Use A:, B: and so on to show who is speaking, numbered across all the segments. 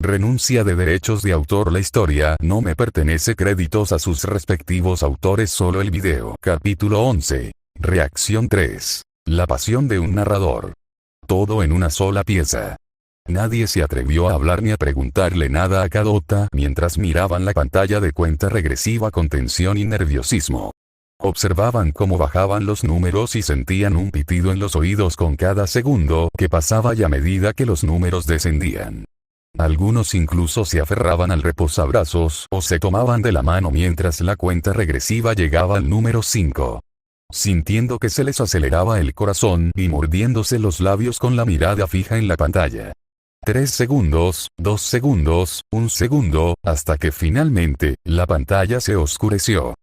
A: Renuncia de derechos de autor. La historia no me pertenece. Créditos a sus respectivos autores. Solo el video. Capítulo 11. Reacción 3. La pasión de un narrador. Todo en una sola pieza. Nadie se atrevió a hablar ni a preguntarle nada a Kadota mientras miraban la pantalla de cuenta regresiva con tensión y nerviosismo. Observaban cómo bajaban los números y sentían un pitido en los oídos con cada segundo que pasaba y a medida que los números descendían. Algunos incluso se aferraban al reposabrazos o se tomaban de la mano mientras la cuenta regresiva llegaba al número 5. Sintiendo que se les aceleraba el corazón y mordiéndose los labios con la mirada fija en la pantalla. 3 segundos, 2 segundos, 1 segundo, hasta que finalmente, la pantalla se oscureció.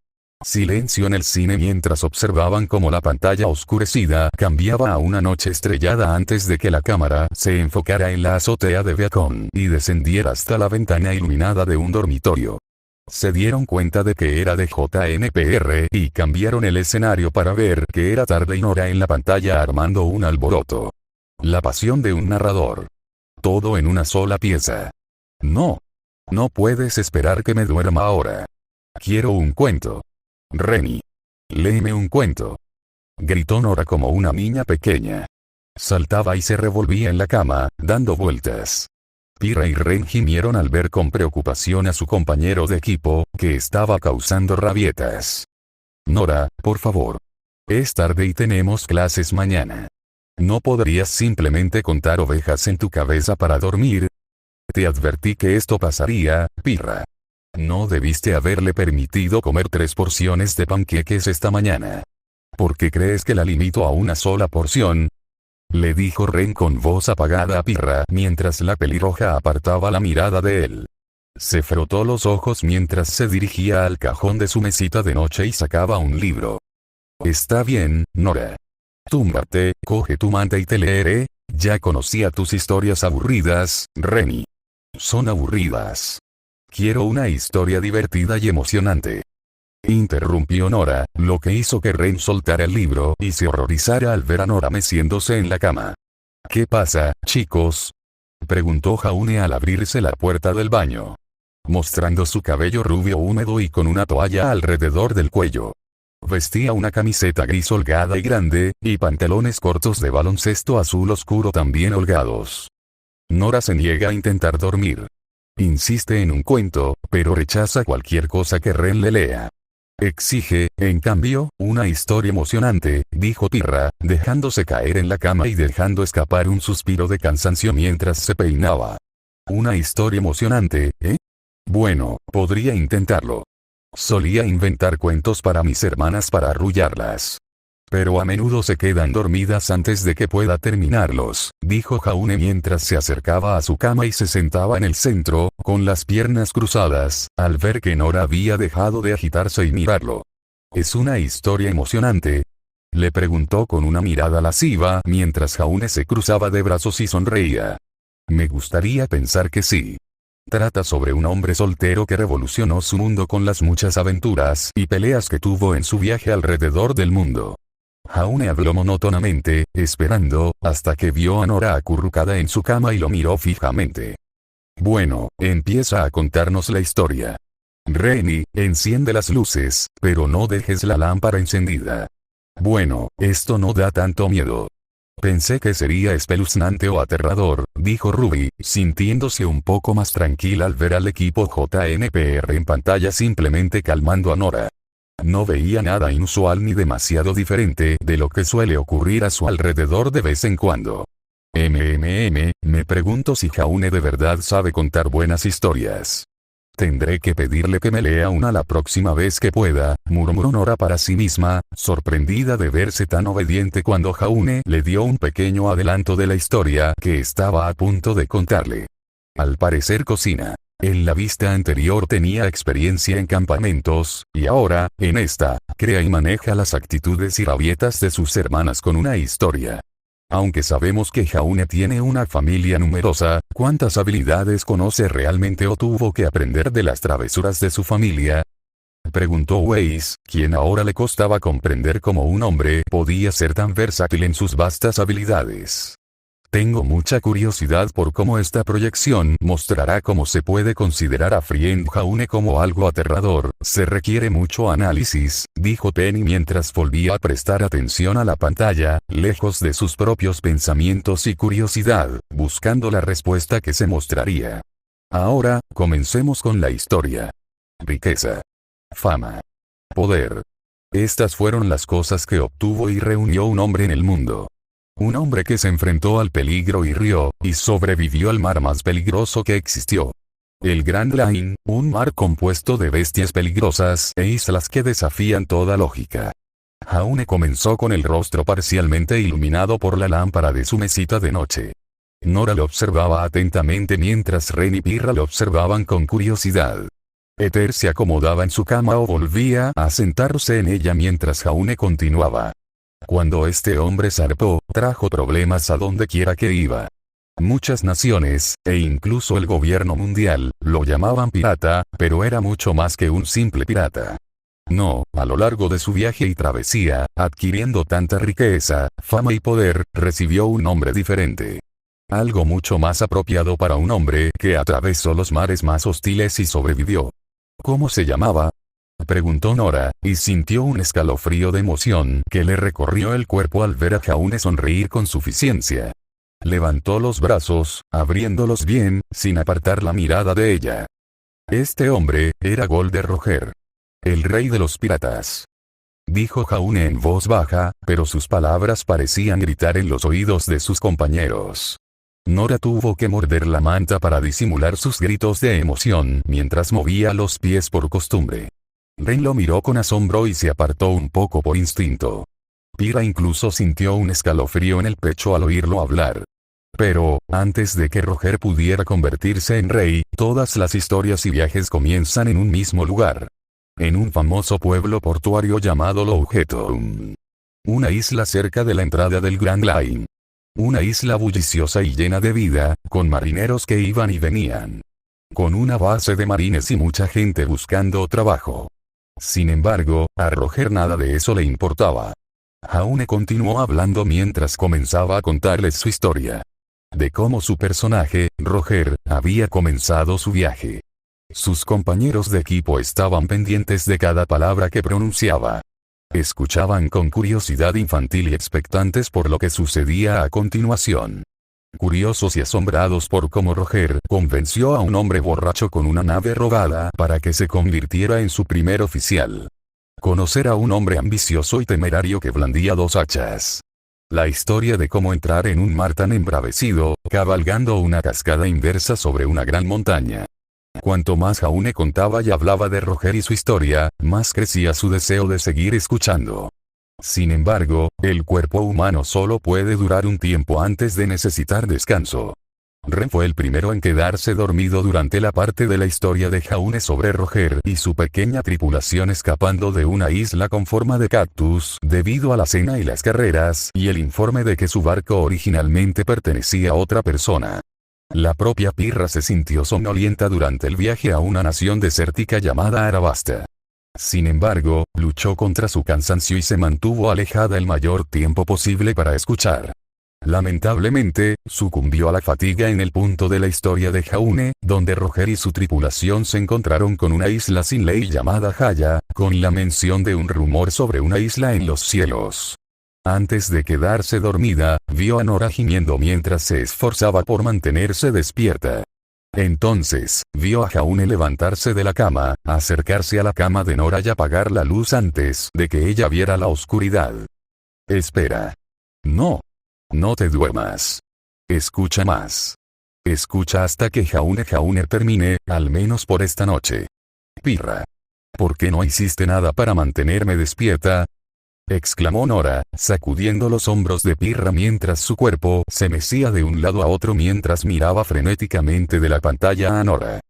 A: Silencio en el cine mientras observaban cómo la pantalla oscurecida cambiaba a una noche estrellada antes de que la cámara se enfocara en la azotea de Beacon y descendiera hasta la ventana iluminada de un dormitorio. Se dieron cuenta de que era de JNPR y cambiaron el escenario para ver que era tarde y Nora en la pantalla armando un alboroto. La pasión de un narrador. Todo en una sola pieza. No. No puedes esperar que me duerma ahora. Quiero un cuento. Renny. Léeme un cuento. Gritó Nora como una niña pequeña. Saltaba y se revolvía en la cama, dando vueltas. Pyrrha y Ren gimieron al ver con preocupación a su compañero de equipo, que estaba causando rabietas. Nora, por favor. Es tarde y tenemos clases mañana. ¿No podrías simplemente contar ovejas en tu cabeza para dormir? Te advertí que esto pasaría, Pyrrha. No debiste haberle permitido comer 3 porciones de panqueques esta mañana. ¿Por qué crees que la limito a una sola porción? Le dijo Ren con voz apagada a Pyrrha mientras la pelirroja apartaba la mirada de él. Se frotó los ojos mientras se dirigía al cajón de su mesita de noche y sacaba un libro. Está bien, Nora. Túmbate, coge tu manta y te leeré. Ya conocía tus historias aburridas, Renny. Son aburridas. Quiero una historia divertida y emocionante. Interrumpió Nora, lo que hizo que Ren soltara el libro y se horrorizara al ver a Nora meciéndose en la cama. ¿Qué pasa, chicos? Preguntó Jaune al abrirse la puerta del baño. Mostrando su cabello rubio húmedo y con una toalla alrededor del cuello. Vestía una camiseta gris holgada y grande, y pantalones cortos de baloncesto azul oscuro también holgados. Nora se niega a intentar dormir. Insiste en un cuento, pero rechaza cualquier cosa que Ren le lea. Exige, en cambio, una historia emocionante, dijo Pyrrha, dejándose caer en la cama y dejando escapar un suspiro de cansancio mientras se peinaba. ¿Una historia emocionante, eh? Bueno, podría intentarlo. Solía inventar cuentos para mis hermanas para arrullarlas. Pero a menudo se quedan dormidas antes de que pueda terminarlos, dijo Jaune mientras se acercaba a su cama y se sentaba en el centro, con las piernas cruzadas, al ver que Nora había dejado de agitarse y mirarlo. ¿Es una historia emocionante? Le preguntó con una mirada lasciva mientras Jaune se cruzaba de brazos y sonreía. Me gustaría pensar que sí. Trata sobre un hombre soltero que revolucionó su mundo con las muchas aventuras y peleas que tuvo en su viaje alrededor del mundo. Jaune habló monótonamente, esperando, hasta que vio a Nora acurrucada en su cama y lo miró fijamente. Bueno, empieza a contarnos la historia. Renny, enciende las luces, pero no dejes la lámpara encendida. Bueno, esto no da tanto miedo. Pensé que sería espeluznante o aterrador, dijo Ruby, sintiéndose un poco más tranquila al ver al equipo JNPR en pantalla simplemente calmando a Nora. No veía nada inusual ni demasiado diferente de lo que suele ocurrir a su alrededor de vez en cuando. Me pregunto si Jaune de verdad sabe contar buenas historias. Tendré que pedirle que me lea una la próxima vez que pueda, murmuró Nora para sí misma, sorprendida de verse tan obediente cuando Jaune le dio un pequeño adelanto de la historia que estaba a punto de contarle. Al parecer cocina. En la vista anterior tenía experiencia en campamentos, y ahora, en esta, crea y maneja las actitudes y rabietas de sus hermanas con una historia. Aunque sabemos que Jaune tiene una familia numerosa, ¿cuántas habilidades conoce realmente o tuvo que aprender de las travesuras de su familia? Preguntó Weiss, quien ahora le costaba comprender cómo un hombre podía ser tan versátil en sus vastas habilidades. Tengo mucha curiosidad por cómo esta proyección mostrará cómo se puede considerar a Friend Jaune como algo aterrador. Se requiere mucho análisis, dijo Penny mientras volvía a prestar atención a la pantalla, lejos de sus propios pensamientos y curiosidad, buscando la respuesta que se mostraría. Ahora, comencemos con la historia. Riqueza. Fama. Poder. Estas fueron las cosas que obtuvo y reunió un hombre en el mundo. Un hombre que se enfrentó al peligro y rió, y sobrevivió al mar más peligroso que existió. El Grand Line, un mar compuesto de bestias peligrosas e islas que desafían toda lógica. Jaune comenzó con el rostro parcialmente iluminado por la lámpara de su mesita de noche. Nora lo observaba atentamente mientras Ren y Pirra lo observaban con curiosidad. Ether se acomodaba en su cama o volvía a sentarse en ella mientras Jaune continuaba. Cuando este hombre zarpó, trajo problemas a donde quiera que iba. Muchas naciones, e incluso el gobierno mundial, lo llamaban pirata, pero era mucho más que un simple pirata. No, a lo largo de su viaje y travesía, adquiriendo tanta riqueza, fama y poder, recibió un nombre diferente. Algo mucho más apropiado para un hombre que atravesó los mares más hostiles y sobrevivió. ¿Cómo se llamaba?, preguntó Nora, y sintió un escalofrío de emoción que le recorrió el cuerpo al ver a Jaune sonreír con suficiencia. Levantó los brazos, abriéndolos bien, sin apartar la mirada de ella. Este hombre era Golde Roger, el rey de los piratas. Dijo Jaune en voz baja, pero sus palabras parecían gritar en los oídos de sus compañeros. Nora tuvo que morder la manta para disimular sus gritos de emoción mientras movía los pies por costumbre. Ren lo miró con asombro y se apartó un poco por instinto. Pirra incluso sintió un escalofrío en el pecho al oírlo hablar. Pero, antes de que Roger pudiera convertirse en rey, todas las historias y viajes comienzan en un mismo lugar. En un famoso pueblo portuario llamado Loughton. Una isla cerca de la entrada del Grand Line. Una isla bulliciosa y llena de vida, con marineros que iban y venían. Con una base de marines y mucha gente buscando trabajo. Sin embargo, a Roger nada de eso le importaba. Jaune continuó hablando mientras comenzaba a contarles su historia. De cómo su personaje, Roger, había comenzado su viaje. Sus compañeros de equipo estaban pendientes de cada palabra que pronunciaba. Escuchaban con curiosidad infantil y expectantes por lo que sucedía a continuación. Curiosos y asombrados por cómo Roger convenció a un hombre borracho con una nave robada para que se convirtiera en su primer oficial. Conocer a un hombre ambicioso y temerario que blandía 2 hachas. La historia de cómo entrar en un mar tan embravecido, cabalgando una cascada inversa sobre una gran montaña. Cuanto más Jaune contaba y hablaba de Roger y su historia, más crecía su deseo de seguir escuchando. Sin embargo, el cuerpo humano solo puede durar un tiempo antes de necesitar descanso. Ren fue el primero en quedarse dormido durante la parte de la historia de Jaune sobre Roger y su pequeña tripulación escapando de una isla con forma de cactus debido a la cena y las carreras y el informe de que su barco originalmente pertenecía a otra persona. La propia Pirra se sintió somnolienta durante el viaje a una nación desértica llamada Arabasta. Sin embargo, luchó contra su cansancio y se mantuvo alejada el mayor tiempo posible para escuchar. Lamentablemente, sucumbió a la fatiga en el punto de la historia de Jaune, donde Roger y su tripulación se encontraron con una isla sin ley llamada Haya, con la mención de un rumor sobre una isla en los cielos. Antes de quedarse dormida, vio a Nora gimiendo mientras se esforzaba por mantenerse despierta. Entonces, vio a Jaune levantarse de la cama, acercarse a la cama de Nora y apagar la luz antes de que ella viera la oscuridad. Espera. No. No te duermas. Escucha más. Escucha hasta que Jaune termine, al menos por esta noche. Pirra. ¿Por qué no hiciste nada para mantenerme despierta?, exclamó Nora, sacudiendo los hombros de Pirra mientras su cuerpo se mecía de un lado a otro mientras miraba frenéticamente de la pantalla a Nora.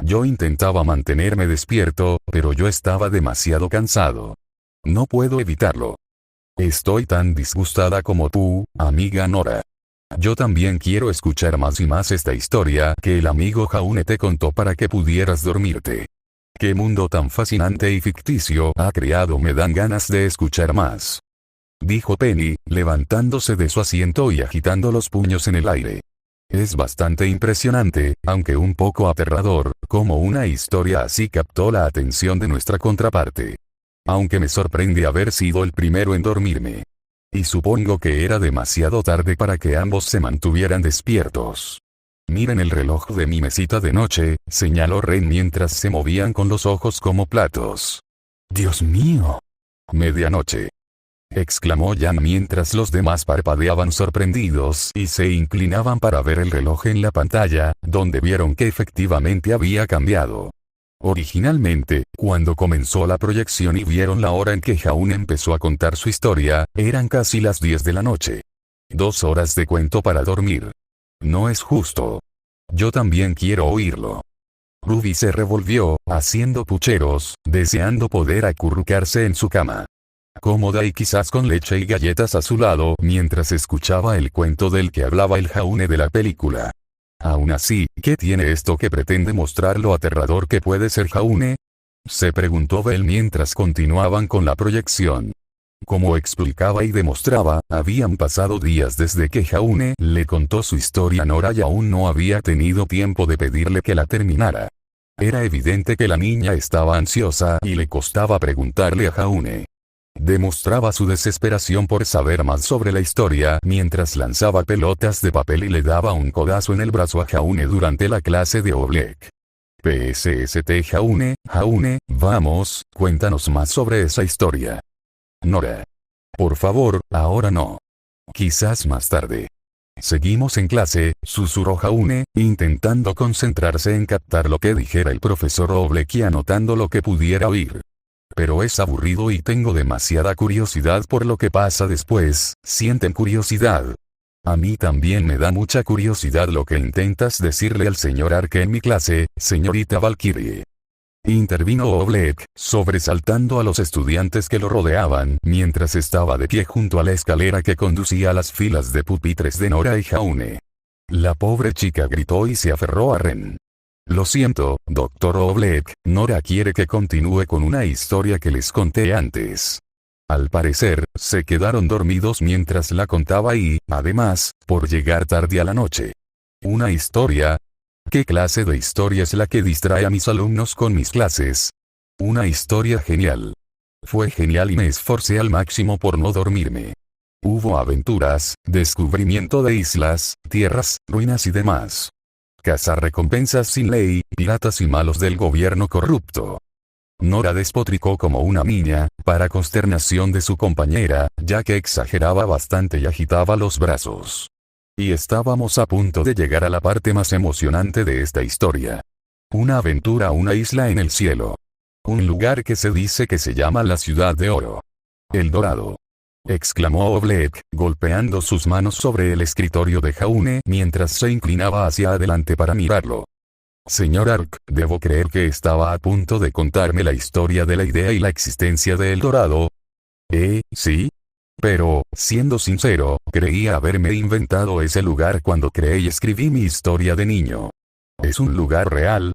A: Yo intentaba mantenerme despierto, pero yo estaba demasiado cansado. No puedo evitarlo. Estoy tan disgustada como tú, amiga Nora. Yo también quiero escuchar más y más esta historia que el amigo Jaune te contó para que pudieras dormirte. ¿Qué mundo tan fascinante y ficticio ha creado? Me dan ganas de escuchar más. dijo Penny, levantándose de su asiento y agitando los puños en el aire. Es bastante impresionante, aunque un poco aterrador, cómo una historia así captó la atención de nuestra contraparte. Aunque me sorprende haber sido el primero en dormirme. Y supongo que era demasiado tarde para que ambos se mantuvieran despiertos. Miren el reloj de mi mesita de noche, señaló Ren mientras se movían con los ojos como platos. Dios mío. Medianoche. Exclamó Jan mientras los demás parpadeaban sorprendidos y se inclinaban para ver el reloj en la pantalla, donde vieron que efectivamente había cambiado. Originalmente, cuando comenzó la proyección y vieron la hora en que Jaun empezó a contar su historia, eran casi las 10 de la noche. 2 horas de cuento para dormir. No es justo. Yo también quiero oírlo. Ruby se revolvió, haciendo pucheros, deseando poder acurrucarse en su cama. Cómoda y quizás con leche y galletas a su lado mientras escuchaba el cuento del que hablaba el Jaune de la película. Aún así, ¿qué tiene esto que pretende mostrar lo aterrador que puede ser Jaune? Se preguntó Belle mientras continuaban con la proyección. Como explicaba y demostraba, habían pasado días desde que Jaune le contó su historia a Nora y aún no había tenido tiempo de pedirle que la terminara. Era evidente que la niña estaba ansiosa y le costaba preguntarle a Jaune. Demostraba su desesperación por saber más sobre la historia mientras lanzaba pelotas de papel y le daba un codazo en el brazo a Jaune durante la clase de Oblek. PSST Jaune, vamos, cuéntanos más sobre esa historia. Nora. Por favor, ahora no. Quizás más tarde. Seguimos en clase, susurró Jaune, intentando concentrarse en captar lo que dijera el profesor Oblek y anotando lo que pudiera oír. Pero es aburrido y tengo demasiada curiosidad por lo que pasa después. ¿Sienten curiosidad? A mí también me da mucha curiosidad lo que intentas decirle al señor Arke en mi clase, señorita Valkyrie. Intervino Oblek, sobresaltando a los estudiantes que lo rodeaban mientras estaba de pie junto a la escalera que conducía a las filas de pupitres de Nora y Jaune. La pobre chica gritó y se aferró a Ren. Lo siento, doctor Oblek, Nora quiere que continúe con una historia que les conté antes. Al parecer, se quedaron dormidos mientras la contaba y, además, por llegar tarde a la noche. ¿Una historia? ¿Qué clase de historia es la que distrae a mis alumnos con mis clases? Una historia genial. Fue genial y me esforcé al máximo por no dormirme. Hubo aventuras, descubrimiento de islas, tierras, ruinas y demás. Cazarrecompensas sin ley, piratas y malos del gobierno corrupto. Nora despotricó como una niña, para consternación de su compañera, ya que exageraba bastante y agitaba los brazos. Y estábamos a punto de llegar a la parte más emocionante de esta historia. Una aventura a una isla en el cielo. Un lugar que se dice que se llama la Ciudad de Oro. El Dorado. Exclamó Oblek, golpeando sus manos sobre el escritorio de Jaune mientras se inclinaba hacia adelante para mirarlo. Señor Ark, debo creer que estaba a punto de contarme la historia de la idea y la existencia de El Dorado. Sí. Pero, siendo sincero, creía haberme inventado ese lugar cuando creé y escribí mi historia de niño. ¿Es un lugar real?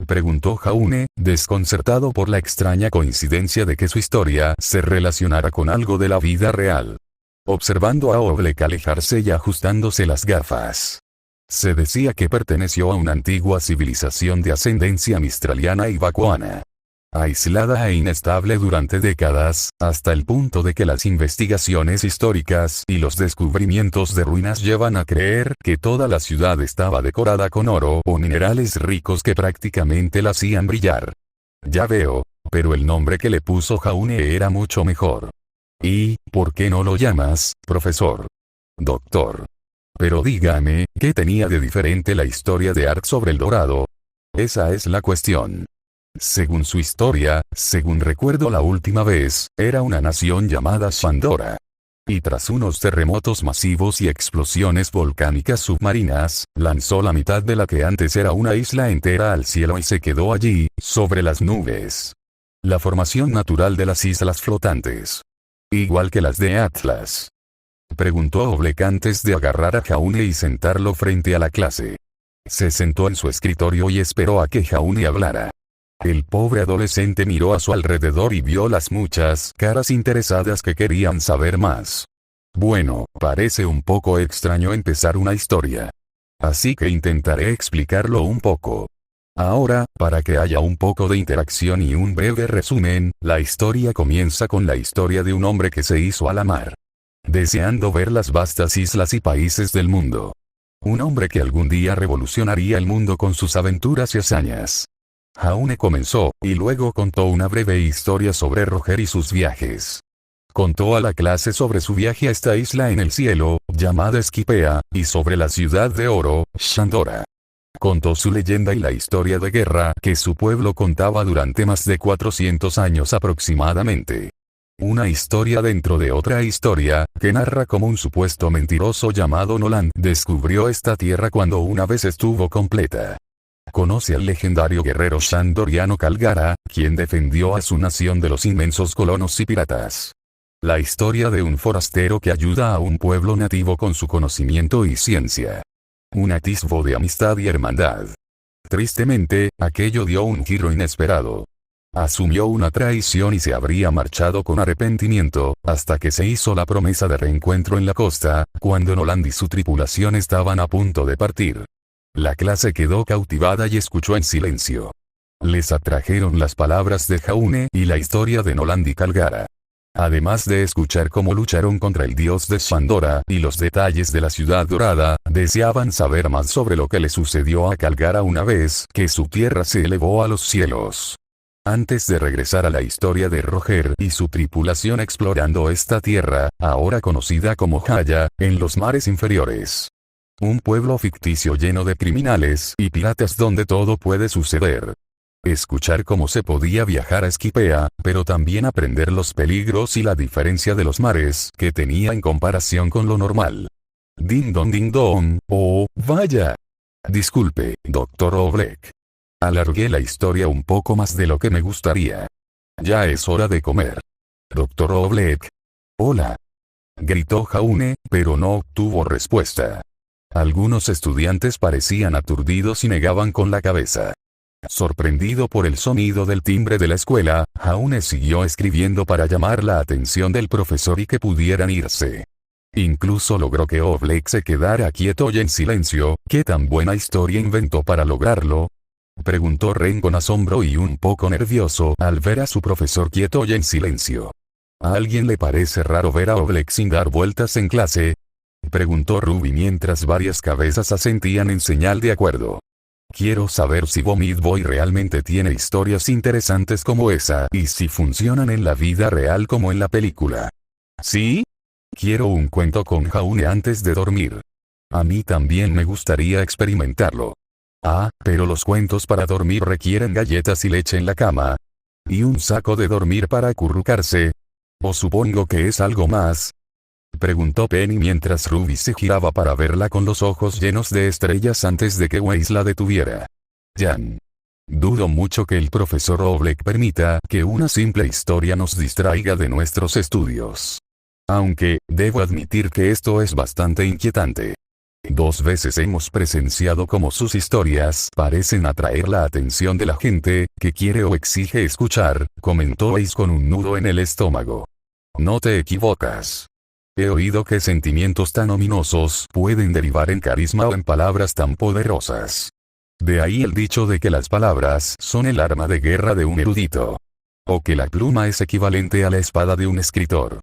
A: Preguntó Jaune, desconcertado por la extraña coincidencia de que su historia se relacionara con algo de la vida real. Observando a Oblek alejarse y ajustándose las gafas. Se decía que perteneció a una antigua civilización de ascendencia mistraliana y vacuana. Aislada e inestable durante décadas, hasta el punto de que las investigaciones históricas y los descubrimientos de ruinas llevan a creer que toda la ciudad estaba decorada con oro o minerales ricos que prácticamente la hacían brillar. Ya veo, pero el nombre que le puso Jaune era mucho mejor. ¿Y por qué no lo llamas, profesor? Doctor. Pero dígame, ¿qué tenía de diferente la historia de Ark sobre El Dorado? Esa es la cuestión. Según su historia, según recuerdo la última vez, era una nación llamada Shandora. Y tras unos terremotos masivos y explosiones volcánicas submarinas, lanzó la mitad de la que antes era una isla entera al cielo y se quedó allí, sobre las nubes. La formación natural de las islas flotantes. Igual que las de Atlas. Preguntó Oblek antes de agarrar a Jaune y sentarlo frente a la clase. Se sentó en su escritorio y esperó a que Jaune hablara. El pobre adolescente miró a su alrededor y vio las muchas caras interesadas que querían saber más. Bueno, parece un poco extraño empezar una historia. Así que intentaré explicarlo un poco. Ahora, para que haya un poco de interacción y un breve resumen, la historia comienza con la historia de un hombre que se hizo a la mar, deseando ver las vastas islas y países del mundo. Un hombre que algún día revolucionaría el mundo con sus aventuras y hazañas. Jaune comenzó, y luego contó una breve historia sobre Roger y sus viajes. Contó a la clase sobre su viaje a esta isla en el cielo, llamada Esquipea, y sobre la ciudad de oro, Shandora. Contó su leyenda y la historia de guerra que su pueblo contaba durante más de 400 años aproximadamente. Una historia dentro de otra historia, que narra cómo un supuesto mentiroso llamado Noland descubrió esta tierra cuando una vez estuvo completa. Conoce al legendario guerrero shandoriano Calgara, quien defendió a su nación de los inmensos colonos y piratas. La historia de un forastero que ayuda a un pueblo nativo con su conocimiento y ciencia. Un atisbo de amistad y hermandad. Tristemente, aquello dio un giro inesperado. Asumió una traición y se habría marchado con arrepentimiento, hasta que se hizo la promesa de reencuentro en la costa, cuando Noland y su tripulación estaban a punto de partir. La clase quedó cautivada y escuchó en silencio. Les atrajeron las palabras de Jaune y la historia de Noland y Calgara. Además de escuchar cómo lucharon contra el dios de Shandora y los detalles de la ciudad dorada, deseaban saber más sobre lo que le sucedió a Calgara una vez que su tierra se elevó a los cielos. Antes de regresar a la historia de Roger y su tripulación explorando esta tierra, ahora conocida como Jaya, en los mares inferiores. Un pueblo ficticio lleno de criminales y piratas donde todo puede suceder. Escuchar cómo se podía viajar a Esquipea, pero también aprender los peligros y la diferencia de los mares que tenía en comparación con lo normal. Ding dong, oh, vaya. Disculpe, Dr. Oblek. Alargué la historia un poco más de lo que me gustaría. Ya es hora de comer. Dr. Oblek. Hola. Gritó Jaune, pero no obtuvo respuesta. Algunos estudiantes parecían aturdidos y negaban con la cabeza. Sorprendido por el sonido del timbre de la escuela, Jaune siguió escribiendo para llamar la atención del profesor y que pudieran irse. Incluso logró que Oblek se quedara quieto y en silencio. ¿Qué tan buena historia inventó para lograrlo?, preguntó Ren con asombro y un poco nervioso al ver a su profesor quieto y en silencio. ¿A alguien le parece raro ver a Oblek sin dar vueltas en clase?, preguntó Ruby mientras varias cabezas asentían en señal de acuerdo. Quiero saber si Vomit Boy realmente tiene historias interesantes como esa y si funcionan en la vida real como en la película. ¿Sí? Quiero un cuento con Jaune antes de dormir. A mí también me gustaría experimentarlo. Ah, pero los cuentos para dormir requieren galletas y leche en la cama. ¿Y un saco de dormir para acurrucarse? ¿O supongo que es algo más?, preguntó Penny mientras Ruby se giraba para verla con los ojos llenos de estrellas antes de que Weiss la detuviera. Jan. Dudo mucho que el profesor Oblek permita que una simple historia nos distraiga de nuestros estudios. Aunque, debo admitir que esto es bastante inquietante. 2 veces hemos presenciado cómo sus historias parecen atraer la atención de la gente que quiere o exige escuchar, comentó Weiss con un nudo en el estómago. No te equivocas. He oído que sentimientos tan ominosos pueden derivar en carisma o en palabras tan poderosas. De ahí el dicho de que las palabras son el arma de guerra de un erudito. O que la pluma es equivalente a la espada de un escritor.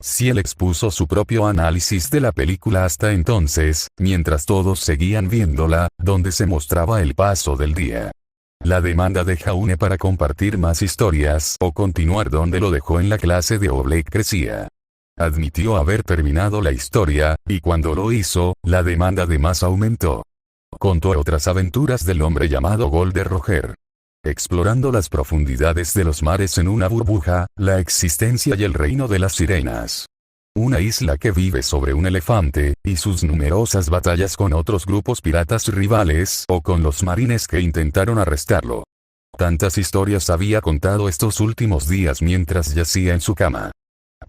A: Si él expuso su propio análisis de la película hasta entonces, mientras todos seguían viéndola, donde se mostraba el paso del día. La demanda de Jaune para compartir más historias o continuar donde lo dejó en la clase de Oblek crecía. Admitió haber terminado la historia, y cuando lo hizo, la demanda de más aumentó. Contó otras aventuras del hombre llamado Golden Roger. Explorando las profundidades de los mares en una burbuja, la existencia y el reino de las sirenas. Una isla que vive sobre un elefante, y sus numerosas batallas con otros grupos piratas rivales o con los marines que intentaron arrestarlo. Tantas historias había contado estos últimos días mientras yacía en su cama.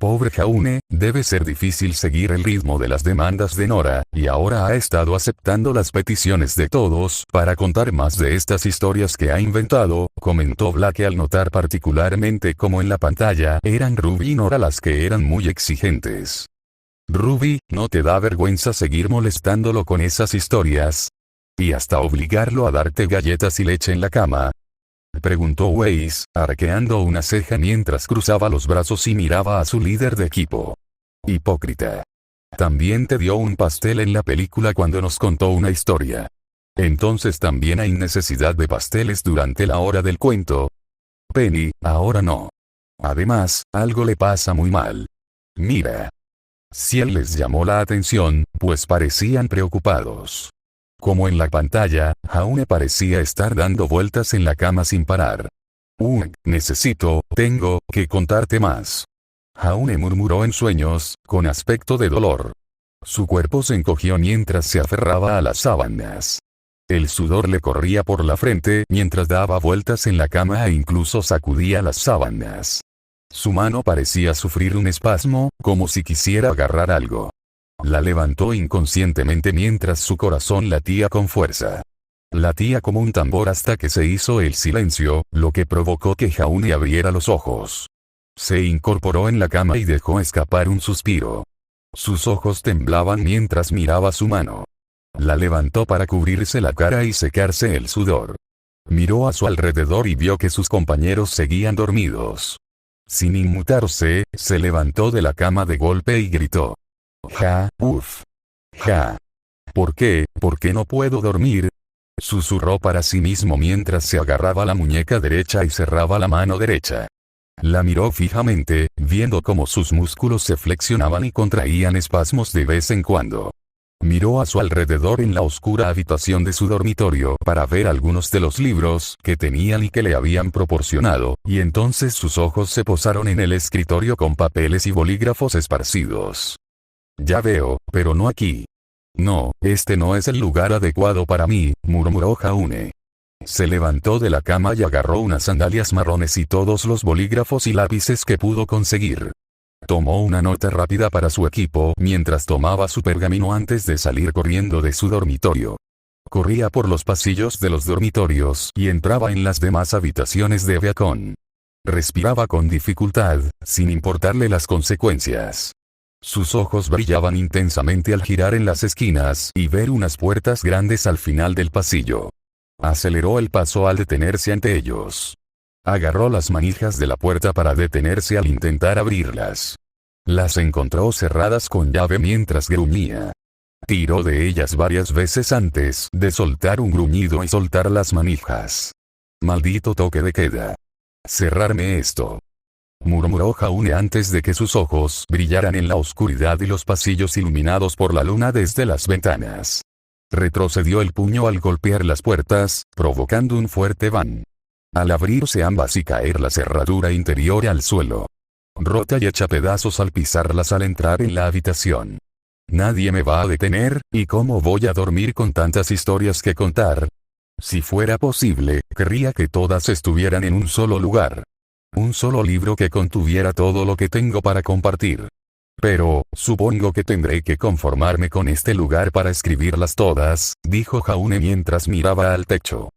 A: Pobre Jaune, debe ser difícil seguir el ritmo de las demandas de Nora, y ahora ha estado aceptando las peticiones de todos para contar más de estas historias que ha inventado, comentó Blake al notar particularmente cómo en la pantalla eran Ruby y Nora las que eran muy exigentes. Ruby, ¿no te da vergüenza seguir molestándolo con esas historias? ¿Y hasta obligarlo a darte galletas y leche en la cama? Preguntó Weiss, arqueando una ceja mientras cruzaba los brazos y miraba a su líder de equipo. Hipócrita. También te dio un pastel en la película cuando nos contó una historia. Entonces también hay necesidad de pasteles durante la hora del cuento. Penny, ahora no. Además, algo le pasa muy mal. Mira. Ciel les llamó la atención, pues parecían preocupados. Como en la pantalla, Jaune parecía estar dando vueltas en la cama sin parar. Tengo que contarte más. Jaune murmuró en sueños, con aspecto de dolor. Su cuerpo se encogió mientras se aferraba a las sábanas. El sudor le corría por la frente mientras daba vueltas en la cama e incluso sacudía las sábanas. Su mano parecía sufrir un espasmo, como si quisiera agarrar algo. La levantó inconscientemente mientras su corazón latía con fuerza. Latía como un tambor hasta que se hizo el silencio, lo que provocó que Jaune abriera los ojos. Se incorporó en la cama y dejó escapar un suspiro. Sus ojos temblaban mientras miraba su mano. La levantó para cubrirse la cara y secarse el sudor. Miró a su alrededor y vio que sus compañeros seguían dormidos. Sin inmutarse, se levantó de la cama de golpe y gritó. ¿Por qué no puedo dormir? Susurró para sí mismo mientras se agarraba la muñeca derecha y cerraba la mano derecha. La miró fijamente, viendo cómo sus músculos se flexionaban y contraían espasmos de vez en cuando. Miró a su alrededor en la oscura habitación de su dormitorio para ver algunos de los libros que tenían y que le habían proporcionado, y entonces sus ojos se posaron en el escritorio con papeles y bolígrafos esparcidos. Ya veo, pero no aquí. No, este no es el lugar adecuado para mí, murmuró Jaune. Se levantó de la cama y agarró unas sandalias marrones y todos los bolígrafos y lápices que pudo conseguir. Tomó una nota rápida para su equipo mientras tomaba su pergamino antes de salir corriendo de su dormitorio. Corría por los pasillos de los dormitorios y entraba en las demás habitaciones de Beacon. Respiraba con dificultad, sin importarle las consecuencias. Sus ojos brillaban intensamente al girar en las esquinas y ver unas puertas grandes al final del pasillo. Aceleró el paso al detenerse ante ellos. Agarró las manijas de la puerta para detenerse al intentar abrirlas. Las encontró cerradas con llave mientras gruñía. Tiró de ellas varias veces antes de soltar un gruñido y soltar las manijas. Maldito toque de queda. Cerrarme esto. Murmuró Jaune antes de que sus ojos brillaran en la oscuridad y los pasillos iluminados por la luna desde las ventanas. Retrocedió el puño al golpear las puertas, provocando un fuerte van. Al abrirse ambas y caer la cerradura interior al suelo. Rota y hecha pedazos al pisarlas al entrar en la habitación. Nadie me va a detener, ¿y cómo voy a dormir con tantas historias que contar? Si fuera posible, querría que todas estuvieran en un solo lugar. Un solo libro que contuviera todo lo que tengo para compartir. Pero, supongo que tendré que conformarme con este lugar para escribirlas todas, dijo Jaune mientras miraba al techo.